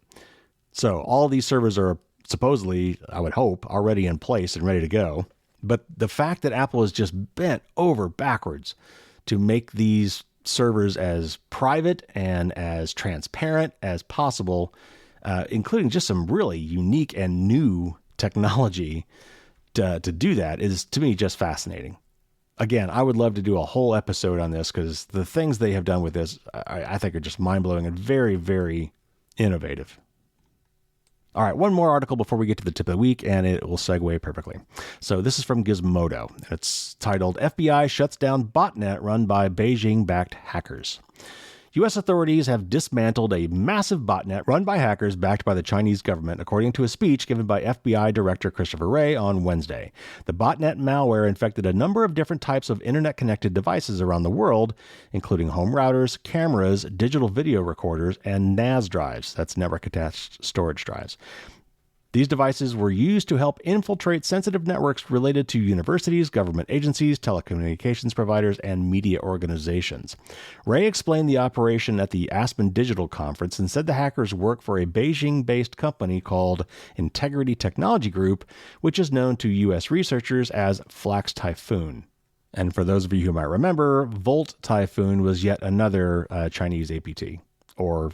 So all these servers are supposedly, I would hope, already in place and ready to go. But the fact that Apple has just bent over backwards to make these servers as private and as transparent as possible, including just some really unique and new technology to do that, is to me just fascinating. Again, I would love to do a whole episode on this because the things they have done with this, I think, are just mind-blowing and very, very innovative. All right, one more article before we get to the tip of the week, and it will segue perfectly. So this is from Gizmodo. It's titled, FBI Shuts Down Botnet Run by Beijing-Backed Hackers. U.S. authorities have dismantled a massive botnet run by hackers backed by the Chinese government, according to a speech given by FBI Director Christopher Wray on Wednesday. The botnet malware infected a number of different types of internet-connected devices around the world, including home routers, cameras, digital video recorders, and NAS drives. That's network-attached storage drives. These devices were used to help infiltrate sensitive networks related to universities, government agencies, telecommunications providers, and media organizations. Wray explained the operation at the Aspen Digital Conference and said the hackers work for a Beijing-based company called Integrity Technology Group, which is known to U.S. researchers as Flax Typhoon. And for those of you who might remember, Volt Typhoon was yet another Chinese APT, or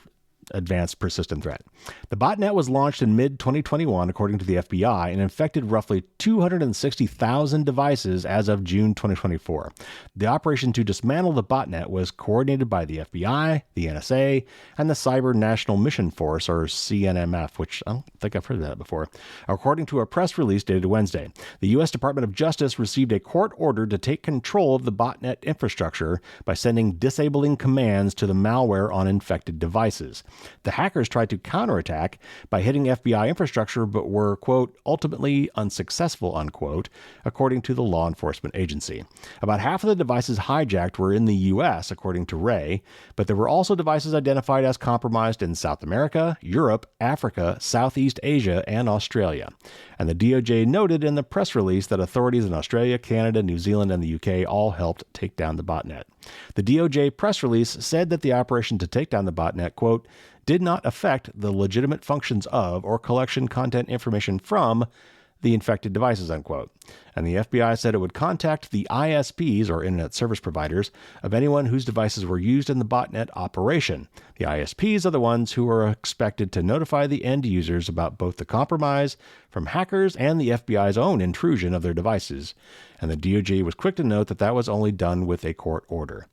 Advanced Persistent Threat. The botnet was launched in mid-2021, according to the FBI, and infected roughly 260,000 devices as of June 2024. The operation to dismantle the botnet was coordinated by the FBI, the NSA, and the Cyber National Mission Force, or CNMF, which I don't think I've heard of that before. According to a press release dated Wednesday, the U.S. Department of Justice received a court order to take control of the botnet infrastructure by sending disabling commands to the malware on infected devices. The hackers tried to counterattack by hitting FBI infrastructure, but were, quote, ultimately unsuccessful, unquote, according to the law enforcement agency. About half of the devices hijacked were in the U.S., according to Wray, but there were also devices identified as compromised in South America, Europe, Africa, Southeast Asia, and Australia. And the DOJ noted in the press release that authorities in Australia, Canada, New Zealand, and the UK all helped take down the botnet. The DOJ press release said that the operation to take down the botnet, quote, did not affect the legitimate functions of or collection content information from the infected devices, unquote. And the FBI said it would contact the ISPs, or internet service providers, of anyone whose devices were used in the botnet operation. The ISPs are the ones who are expected to notify the end users about both the compromise from hackers and the FBI's own intrusion of their devices. And the DOJ was quick to note that that was only done with a court order.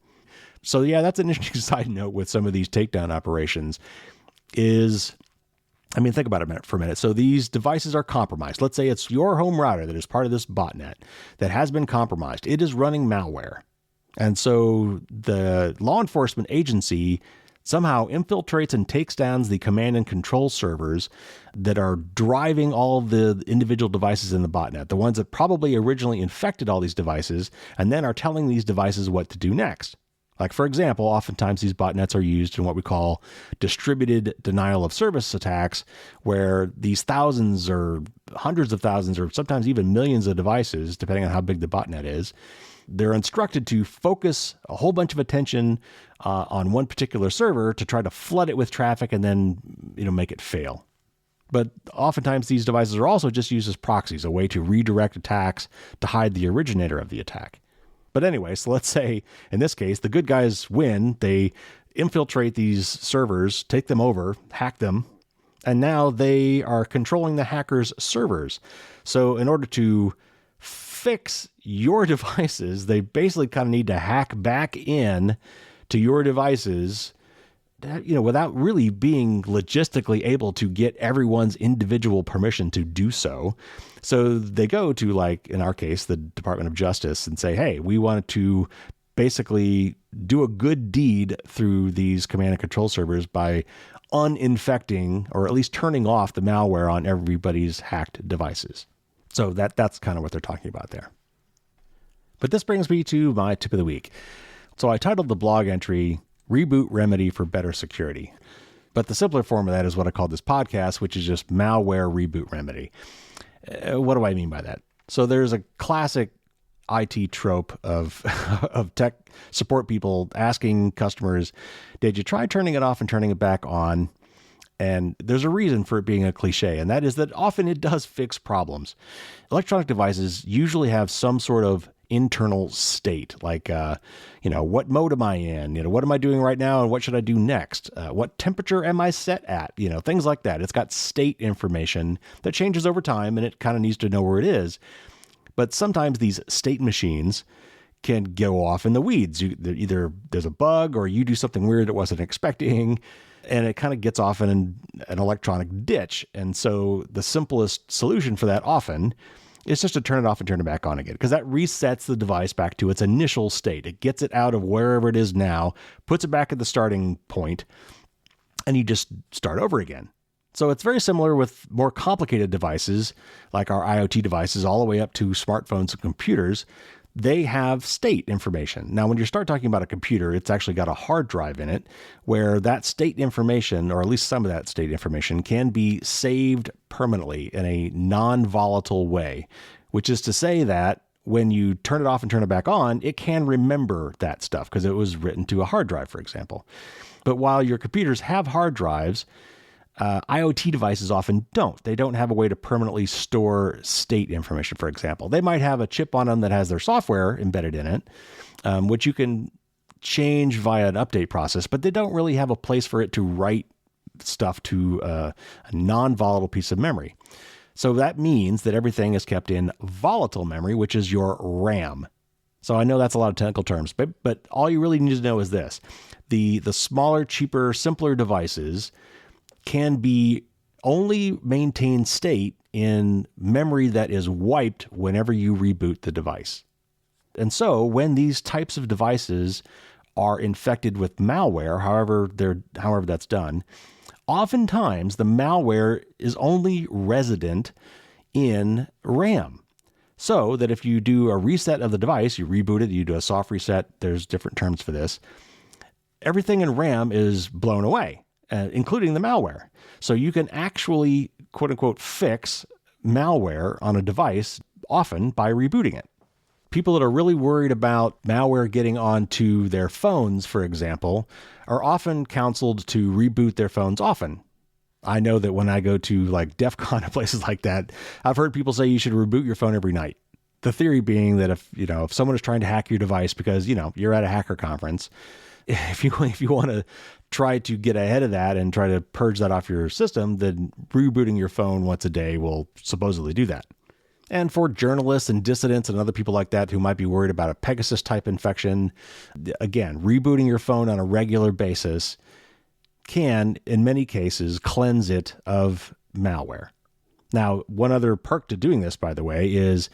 So yeah, that's an interesting side note with some of these takedown operations think about it for a minute. So these devices are compromised. Let's say it's your home router that is part of this botnet that has been compromised. It is running malware. And so the law enforcement agency somehow infiltrates and takes down the command and control servers that are driving all the individual devices in the botnet, the ones that probably originally infected all these devices, and then are telling these devices what to do next. Like, for example, oftentimes these botnets are used in what we call distributed denial of service attacks, where these thousands or hundreds of thousands or sometimes even millions of devices, depending on how big the botnet is, they're instructed to focus a whole bunch of attention on one particular server to try to flood it with traffic and then, make it fail. But oftentimes these devices are also just used as proxies, a way to redirect attacks to hide the originator of the attack. But anyway, so let's say in this case, the good guys win. They infiltrate these servers, take them over, hack them, and now they are controlling the hackers' servers. So in order to fix your devices, they basically kind of need to hack back in to your devices, without really being logistically able to get everyone's individual permission to do so. So they go to, like, in our case, the Department of Justice and say, hey, we want to basically do a good deed through these command and control servers by uninfecting, or at least turning off, the malware on everybody's hacked devices. So that's kind of what they're talking about there. But this brings me to my tip of the week. So I titled the blog entry, Reboot Remedy for Better Security. But the simpler form of that is what I call this podcast, which is just Malware Reboot Remedy. What do I mean by that? So there's a classic IT trope of tech support people asking customers, did you try turning it off and turning it back on? And there's a reason for it being a cliche, and that is that often it does fix problems. Electronic devices usually have some sort of internal state, like, what mode am I in? What am I doing right now, and what should I do next? What temperature am I set at? Things like that. It's got state information that changes over time, and it kind of needs to know where it is. But sometimes these state machines can go off in the weeds. Either there's a bug, or you do something weird it wasn't expecting, and it kind of gets off in an electronic ditch. And so the simplest solution for that often is just to turn it off and turn it back on again, because that resets the device back to its initial state. It gets it out of wherever it is now, puts it back at the starting point, and you just start over again. So it's very similar with more complicated devices, like our IoT devices, all the way up to smartphones and computers. They have state information. Now, when you start talking about a computer, it's actually got a hard drive in it where that state information, or at least some of that state information, can be saved permanently in a non-volatile way, which is to say that when you turn it off and turn it back on, it can remember that stuff because it was written to a hard drive, for example. But while your computers have hard drives, IoT devices often don't. They don't have a way to permanently store state information, for example. They might have a chip on them that has their software embedded in it, which you can change via an update process, but they don't really have a place for it to write stuff to a non-volatile piece of memory. So that means that everything is kept in volatile memory, which is your RAM. So I know that's a lot of technical terms, but all you really need to know is this. The smaller, cheaper, simpler devices can be only maintain state in memory that is wiped whenever you reboot the device. And so when these types of devices are infected with malware, however that's done, oftentimes the malware is only resident in RAM. So that if you do a reset of the device, you reboot it, you do a soft reset, there's different terms for this, everything in RAM is blown away, including the malware. So you can actually, quote unquote, fix malware on a device often by rebooting it. People that are really worried about malware getting onto their phones, for example, are often counseled to reboot their phones often. I know that when I go to like DEF CON and places like that, I've heard people say you should reboot your phone every night. The theory being that if someone is trying to hack your device because, you're at a hacker conference, if you want to try to get ahead of that and try to purge that off your system, then rebooting your phone once a day will supposedly do that. And for journalists and dissidents and other people like that who might be worried about a Pegasus type infection, again, rebooting your phone on a regular basis can, in many cases, cleanse it of malware. Now, one other perk to doing this, by the way, is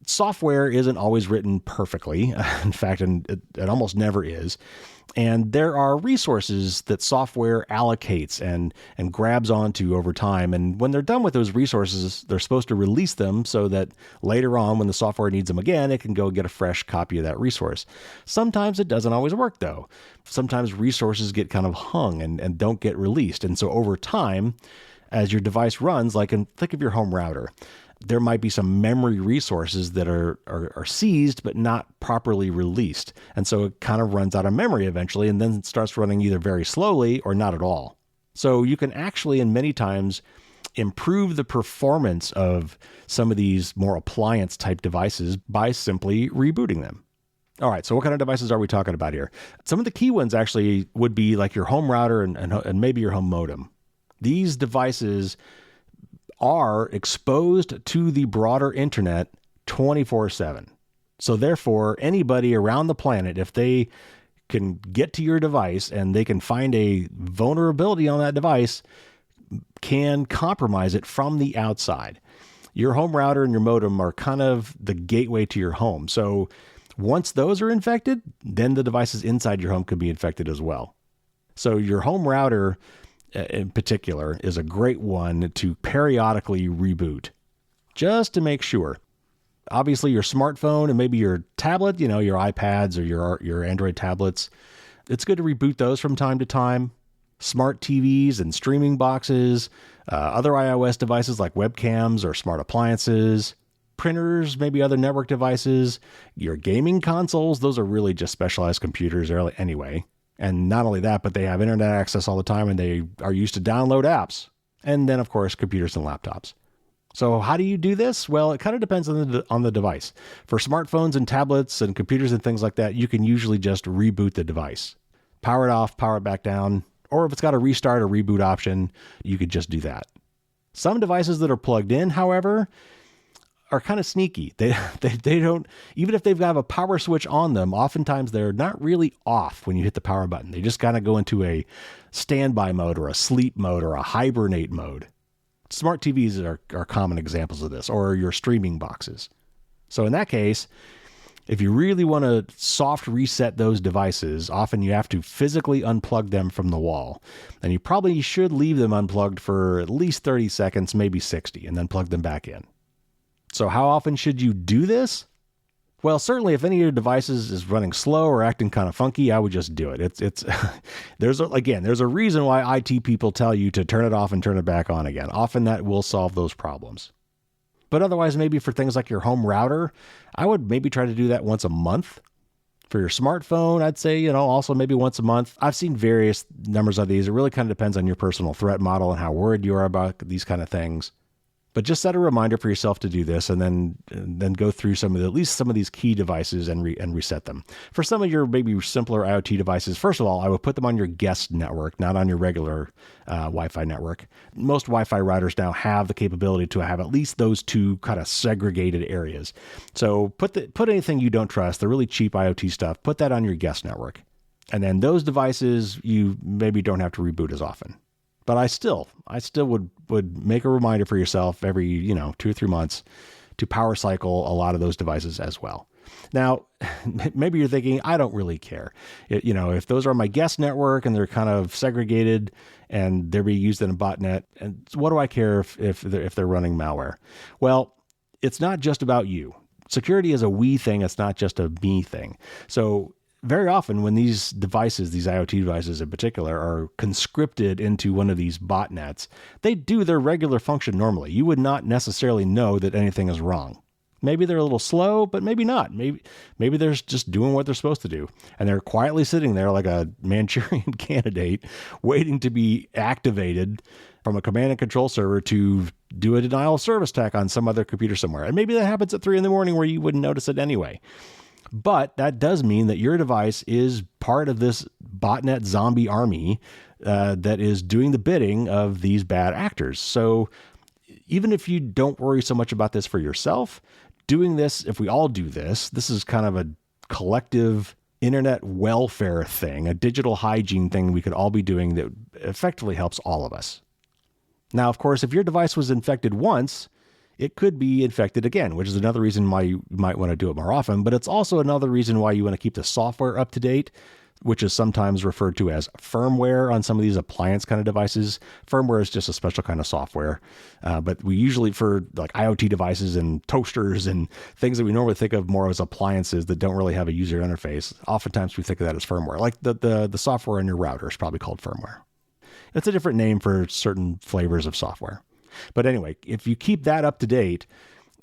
software isn't always written perfectly. In fact, it almost never is. And there are resources that software allocates and grabs onto over time. And when they're done with those resources, they're supposed to release them so that later on, when the software needs them again, it can go get a fresh copy of that resource. Sometimes it doesn't always work, though. Sometimes resources get kind of hung and don't get released. And so over time, as your device runs, think of your home router, there might be some memory resources that are seized but not properly released. And so it kind of runs out of memory eventually and then starts running either very slowly or not at all. So you can actually, in many times, improve the performance of some of these more appliance type devices by simply rebooting them. All right, so what kind of devices are we talking about here? Some of the key ones actually would be like your home router and maybe your home modem. These devices are exposed to the broader internet 24/7. So therefore, anybody around the planet, if they can get to your device and they can find a vulnerability on that device, can compromise it from the outside. Your home router and your modem are kind of the gateway to your home. So once those are infected, then the devices inside your home could be infected as well. So your home router in particular is a great one to periodically reboot, just to make sure. Obviously your smartphone and maybe your tablet, your iPads or your Android tablets, it's good to reboot those from time to time. Smart TVs and streaming boxes, other iOS devices like webcams or smart appliances, printers, maybe other network devices, your gaming consoles, those are really just specialized computers anyway. And not only that, but they have internet access all the time and they are used to download apps. And then, of course, computers and laptops. So how do you do this? Well, it kind of depends on the device. For smartphones and tablets and computers and things like that, you can usually just reboot the device. Power it off, power it back down, or if it's got a restart or reboot option, you could just do that. Some devices that are plugged in, however, are kind of sneaky. They don't, even if they've got a power switch on them, oftentimes they're not really off when you hit the power button. They just kind of go into a standby mode or a sleep mode or a hibernate mode. Smart TVs are common examples of this, or your streaming boxes. So in that case, if you really want to soft reset those devices, often you have to physically unplug them from the wall. And you probably should leave them unplugged for at least 30 seconds, maybe 60, and then plug them back in. So how often should you do this? Well, certainly if any of your devices is running slow or acting kind of funky, I would just do it. There's a reason why IT people tell you to turn it off and turn it back on again. Often that will solve those problems. But otherwise, maybe for things like your home router, I would maybe try to do that once a month. For your smartphone, I'd say, also maybe once a month. I've seen various numbers of these. It really kind of depends on your personal threat model and how worried you are about these kind of things. But just set a reminder for yourself to do this and then go through at least some of these key devices and reset them. For some of your maybe simpler IoT devices, first of all, I would put them on your guest network, not on your regular Wi-Fi network. Most Wi-Fi routers now have the capability to have at least those two kind of segregated areas. So put anything you don't trust, the really cheap IoT stuff, put that on your guest network. And then those devices, you maybe don't have to reboot as often. But I still would make a reminder for yourself every, 2 or 3 months to power cycle a lot of those devices as well. Now, maybe you're thinking, I don't really care. If those are my guest network and they're kind of segregated and they're being used in a botnet, and what do I care if they're running malware? Well, it's not just about you. Security is a we thing. It's not just a me thing. So very often when these devices, these IoT devices in particular, are conscripted into one of these botnets, they do their regular function normally. You would not necessarily know that anything is wrong. Maybe they're a little slow, but maybe not. Maybe they're just doing what they're supposed to do. And they're quietly sitting there like a Manchurian candidate waiting to be activated from a command and control server to do a denial of service attack on some other computer somewhere. And maybe that happens at 3 a.m. where you wouldn't notice it anyway. But that does mean that your device is part of this botnet zombie army that is doing the bidding of these bad actors. So even if you don't worry so much about this for yourself, doing this, if we all do this, this is kind of a collective internet welfare thing, a digital hygiene thing we could all be doing that effectively helps all of us. Now, of course, if your device was infected once, it could be infected again, which is another reason why you might want to do it more often, but it's also another reason why you want to keep the software up to date, which is sometimes referred to as firmware on some of these appliance kind of devices. Firmware is just a special kind of software, but we usually, for like IoT devices and toasters and things that we normally think of more as appliances that don't really have a user interface, oftentimes we think of that as firmware. Like the software in your router is probably called firmware. It's a different name for certain flavors of software. But anyway, if you keep that up to date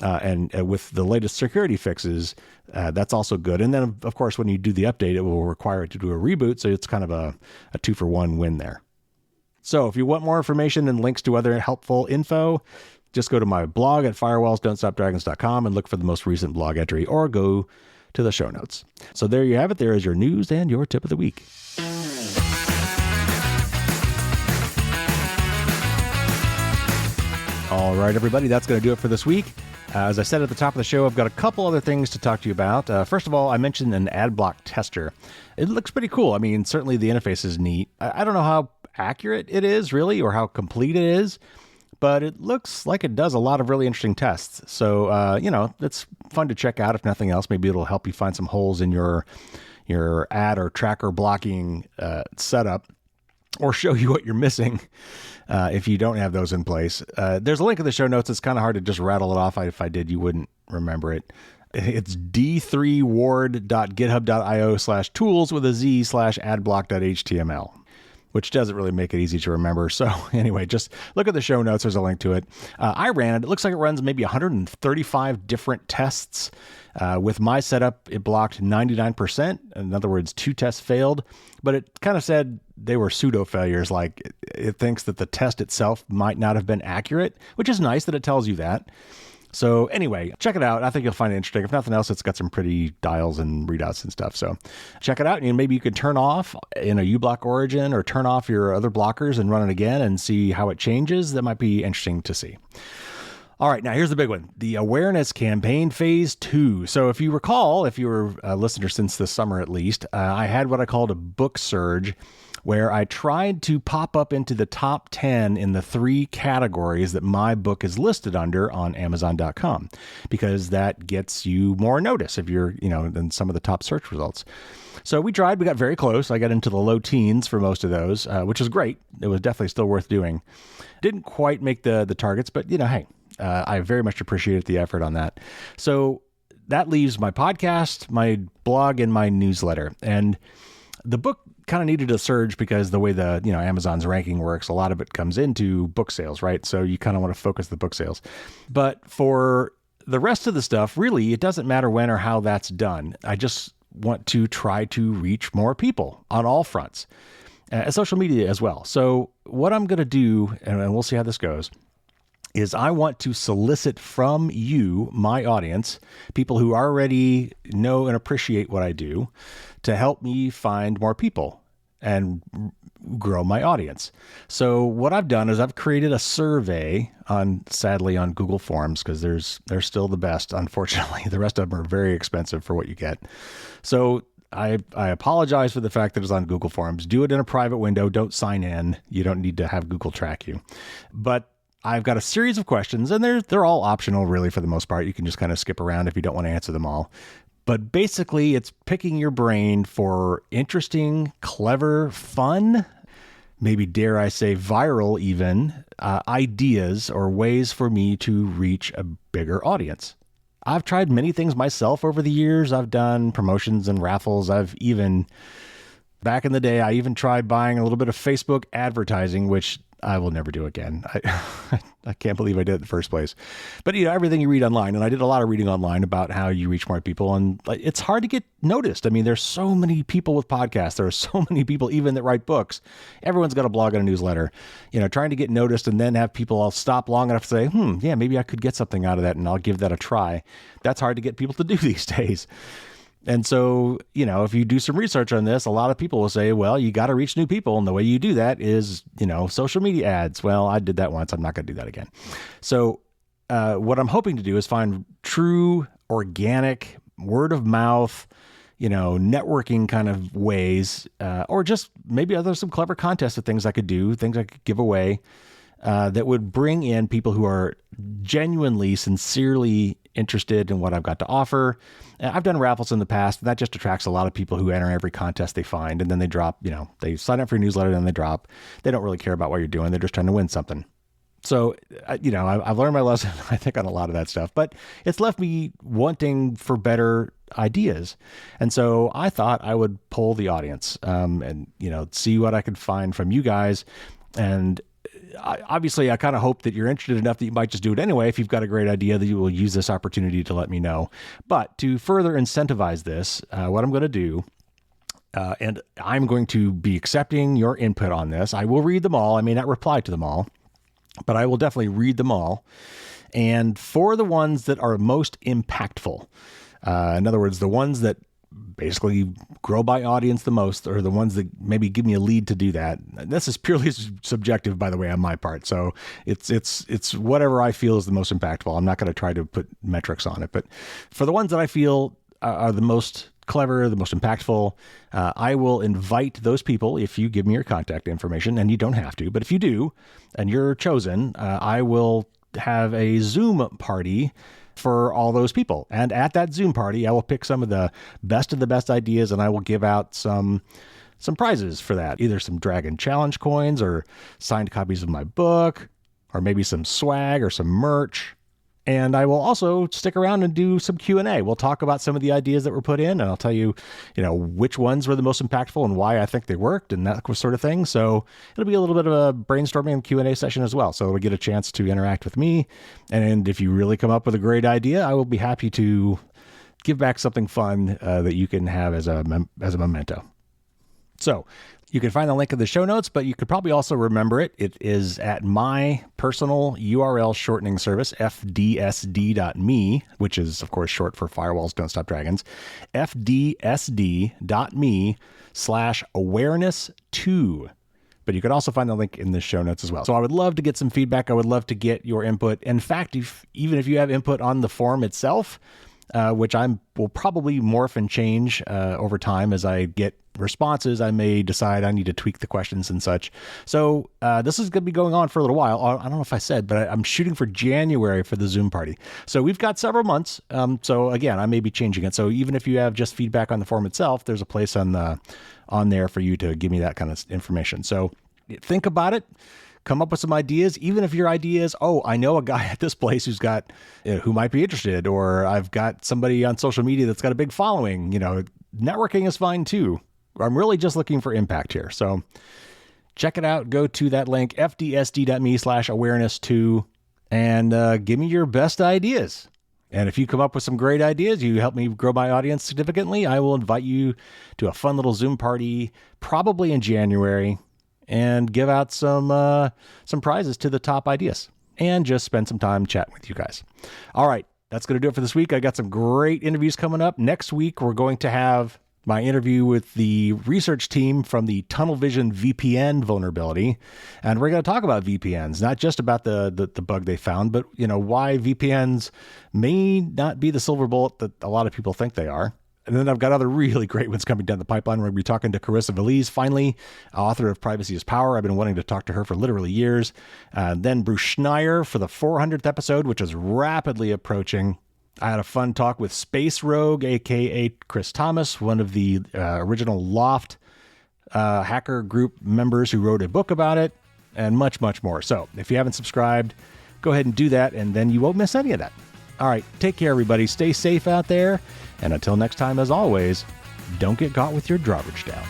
and with the latest security fixes, that's also good. And then, of course, when you do the update, it will require it to do a reboot. So it's kind of a 2-for-1 win there. So if you want more information and links to other helpful info, just go to my blog at firewallsdon'tstopdragons.com and look for the most recent blog entry, or go to the show notes. So there you have it. There is your news and your tip of the week. All right, everybody, that's going to do it for this week. As I said at the top of the show, I've got a couple other things to talk to you about. First of all, I mentioned an ad block tester. It looks pretty cool. I mean, certainly the interface is neat. I don't know how accurate it is, really, or how complete it is, but it looks like it does a lot of really interesting tests. So, it's fun to check out if nothing else. Maybe it'll help you find some holes in your ad or tracker blocking setup, or show you what you're missing if you don't have those in place. There's a link in the show notes. It's kind of hard to just rattle it off. If I did, you wouldn't remember it. It's d3ward.github.io/tools with a z/adblock.html, which doesn't really make it easy to remember. So anyway, just look at the show notes. There's a link to it. I ran it. It looks like it runs maybe 135 different tests. With my setup, it blocked 99%. In other words, 2 tests failed, but it kind of said they were pseudo failures. Like it thinks that the test itself might not have been accurate, which is nice that it tells you that. So anyway, check it out. I think you'll find it interesting. If nothing else, it's got some pretty dials and readouts and stuff. So check it out. And maybe you could turn off in a uBlock origin or turn off your other blockers and run it again and see how it changes. That might be interesting to see. All right, now here's the big one, the awareness campaign phase 2. So if you recall, if you were a listener since this summer at least, I had what I called a book surge, where I tried to pop up into the top 10 in the 3 categories that my book is listed under on Amazon.com, because that gets you more notice if you're, than some of the top search results. So we tried, we got very close. I got into the low teens for most of those, which is great. It was definitely still worth doing. Didn't quite make the targets, but hey, I very much appreciate the effort on that. So that leaves my podcast, my blog, and my newsletter. And the book kind of needed a surge because the way the Amazon's ranking works, a lot of it comes into book sales, right? So you kind of want to focus the book sales. But for the rest of the stuff, really, it doesn't matter when or how that's done. I just want to try to reach more people on all fronts, social media as well. So what I'm going to do, and we'll see how this goes, is I want to solicit from you, my audience, people who already know and appreciate what I do, to help me find more people and grow my audience. So what I've done is I've created a survey sadly on Google Forms, because they're still the best. Unfortunately, the rest of them are very expensive for what you get. So I apologize for the fact that it's on Google Forms. Do it in a private window. Don't sign in. You don't need to have Google track you. But I've got a series of questions, and they're all optional, really, for the most part. You can just kind of skip around if you don't want to answer them all. But basically, it's picking your brain for interesting, clever, fun, maybe dare I say viral even, ideas or ways for me to reach a bigger audience. I've tried many things myself over the years. I've done promotions and raffles. Back in the day, I even tried buying a little bit of Facebook advertising, which I will never do again. I can't believe I did it in the first place. But everything you read online, and I did a lot of reading online about how you reach more people, and it's hard to get noticed. I mean, there's so many people with podcasts. There are so many people even that write books. Everyone's got a blog and a newsletter. Trying to get noticed and then have people all stop long enough to say, yeah, maybe I could get something out of that, and I'll give that a try. That's hard to get people to do these days. And so, if you do some research on this, a lot of people will say, well, you got to reach new people. And the way you do that is, social media ads. Well, I did that once. I'm not going to do that again. So what I'm hoping to do is find true, organic, word of mouth, networking kind of ways, or just maybe some clever contests of things I could do, things I could give away, that would bring in people who are genuinely, sincerely interested in what I've got to offer. I've done raffles in the past. That just attracts a lot of people who enter every contest they find, and then they drop, they sign up for your newsletter, and then they drop. They don't really care about what you're doing. They're just trying to win something. So, I've learned my lesson, I think, on a lot of that stuff, but it's left me wanting for better ideas. And so I thought I would poll the audience, and, see what I could find from you guys. And obviously, I kind of hope that you're interested enough that you might just do it anyway. If you've got a great idea, that you will use this opportunity to let me know. But to further incentivize this, what I'm going to do, and I'm going to be accepting your input on this. I will read them all. I may not reply to them all, but I will definitely read them all. And for the ones that are most impactful, In other words, the ones that basically grow by audience the most are the ones that maybe give me a lead to do that. This is purely subjective, by the way, on my part. So it's whatever I feel is the most impactful. I'm not going to try to put metrics on it, but for the ones that I feel are the most clever, the most impactful, I will invite those people if you give me your contact information, and you don't have to, but if you do and you're chosen, I will have a Zoom party for all those people. And at that Zoom party, I will pick some of the best ideas, and I will give out some prizes for that. Either some Dragon Challenge coins or signed copies of my book, or maybe some swag or some merch. And I will also stick around and do some Q&A. We'll talk about some of the ideas that were put in, and I'll tell you, which ones were the most impactful and why I think they worked and that sort of thing. So it'll be a little bit of a brainstorming and Q&A session as well. So we'll get a chance to interact with me. And if you really come up with a great idea, I will be happy to give back something fun that you can have as a memento. So you can find the link in the show notes, but you could probably also remember it. It is at my personal URL shortening service, fdsd.me, which is, of course, short for Firewalls Don't Stop Dragons, fdsd.me/awareness2. But you can also find the link in the show notes as well. So I would love to get some feedback. I would love to get your input. In fact, even if you have input on the forum itself, which will probably morph and change over time as I get responses, I may decide I need to tweak the questions and such. So this is going to be going on for a little while. I don't know if I said, but I'm shooting for January for the Zoom party. So we've got several months. So again, I may be changing it. So even if you have just feedback on the forum itself, there's a place on there for you to give me that kind of information. So think about it. Come up with some ideas, even if your idea is, I know a guy at this place who might be interested, or I've got somebody on social media that's got a big following. Networking is fine too. I'm really just looking for impact here. So check it out. Go to that link, fdsd.me/awareness2, and give me your best ideas. And if you come up with some great ideas, you help me grow my audience significantly, I will invite you to a fun little Zoom party, probably in January, and give out some prizes to the top ideas, and just spend some time chatting with you guys. All right, that's going to do it for this week. I got some great interviews coming up. Next week, we're going to have my interview with the research team from the Tunnel Vision VPN vulnerability, and we're going to talk about VPNs, not just about the bug they found, but why VPNs may not be the silver bullet that a lot of people think they are. And then I've got other really great ones coming down the pipeline. We're going to be talking to Carissa Valise, finally, author of Privacy is Power. I've been wanting to talk to her for literally years. Then Bruce Schneier for the 400th episode, which is rapidly approaching. I had a fun talk with Space Rogue, a.k.a. Chris Thomas, one of the original Loft hacker group members who wrote a book about it, and much, much more. So if you haven't subscribed, go ahead and do that, and then you won't miss any of that. All right, take care, everybody. Stay safe out there. And until next time, as always, don't get caught with your drawbridge down.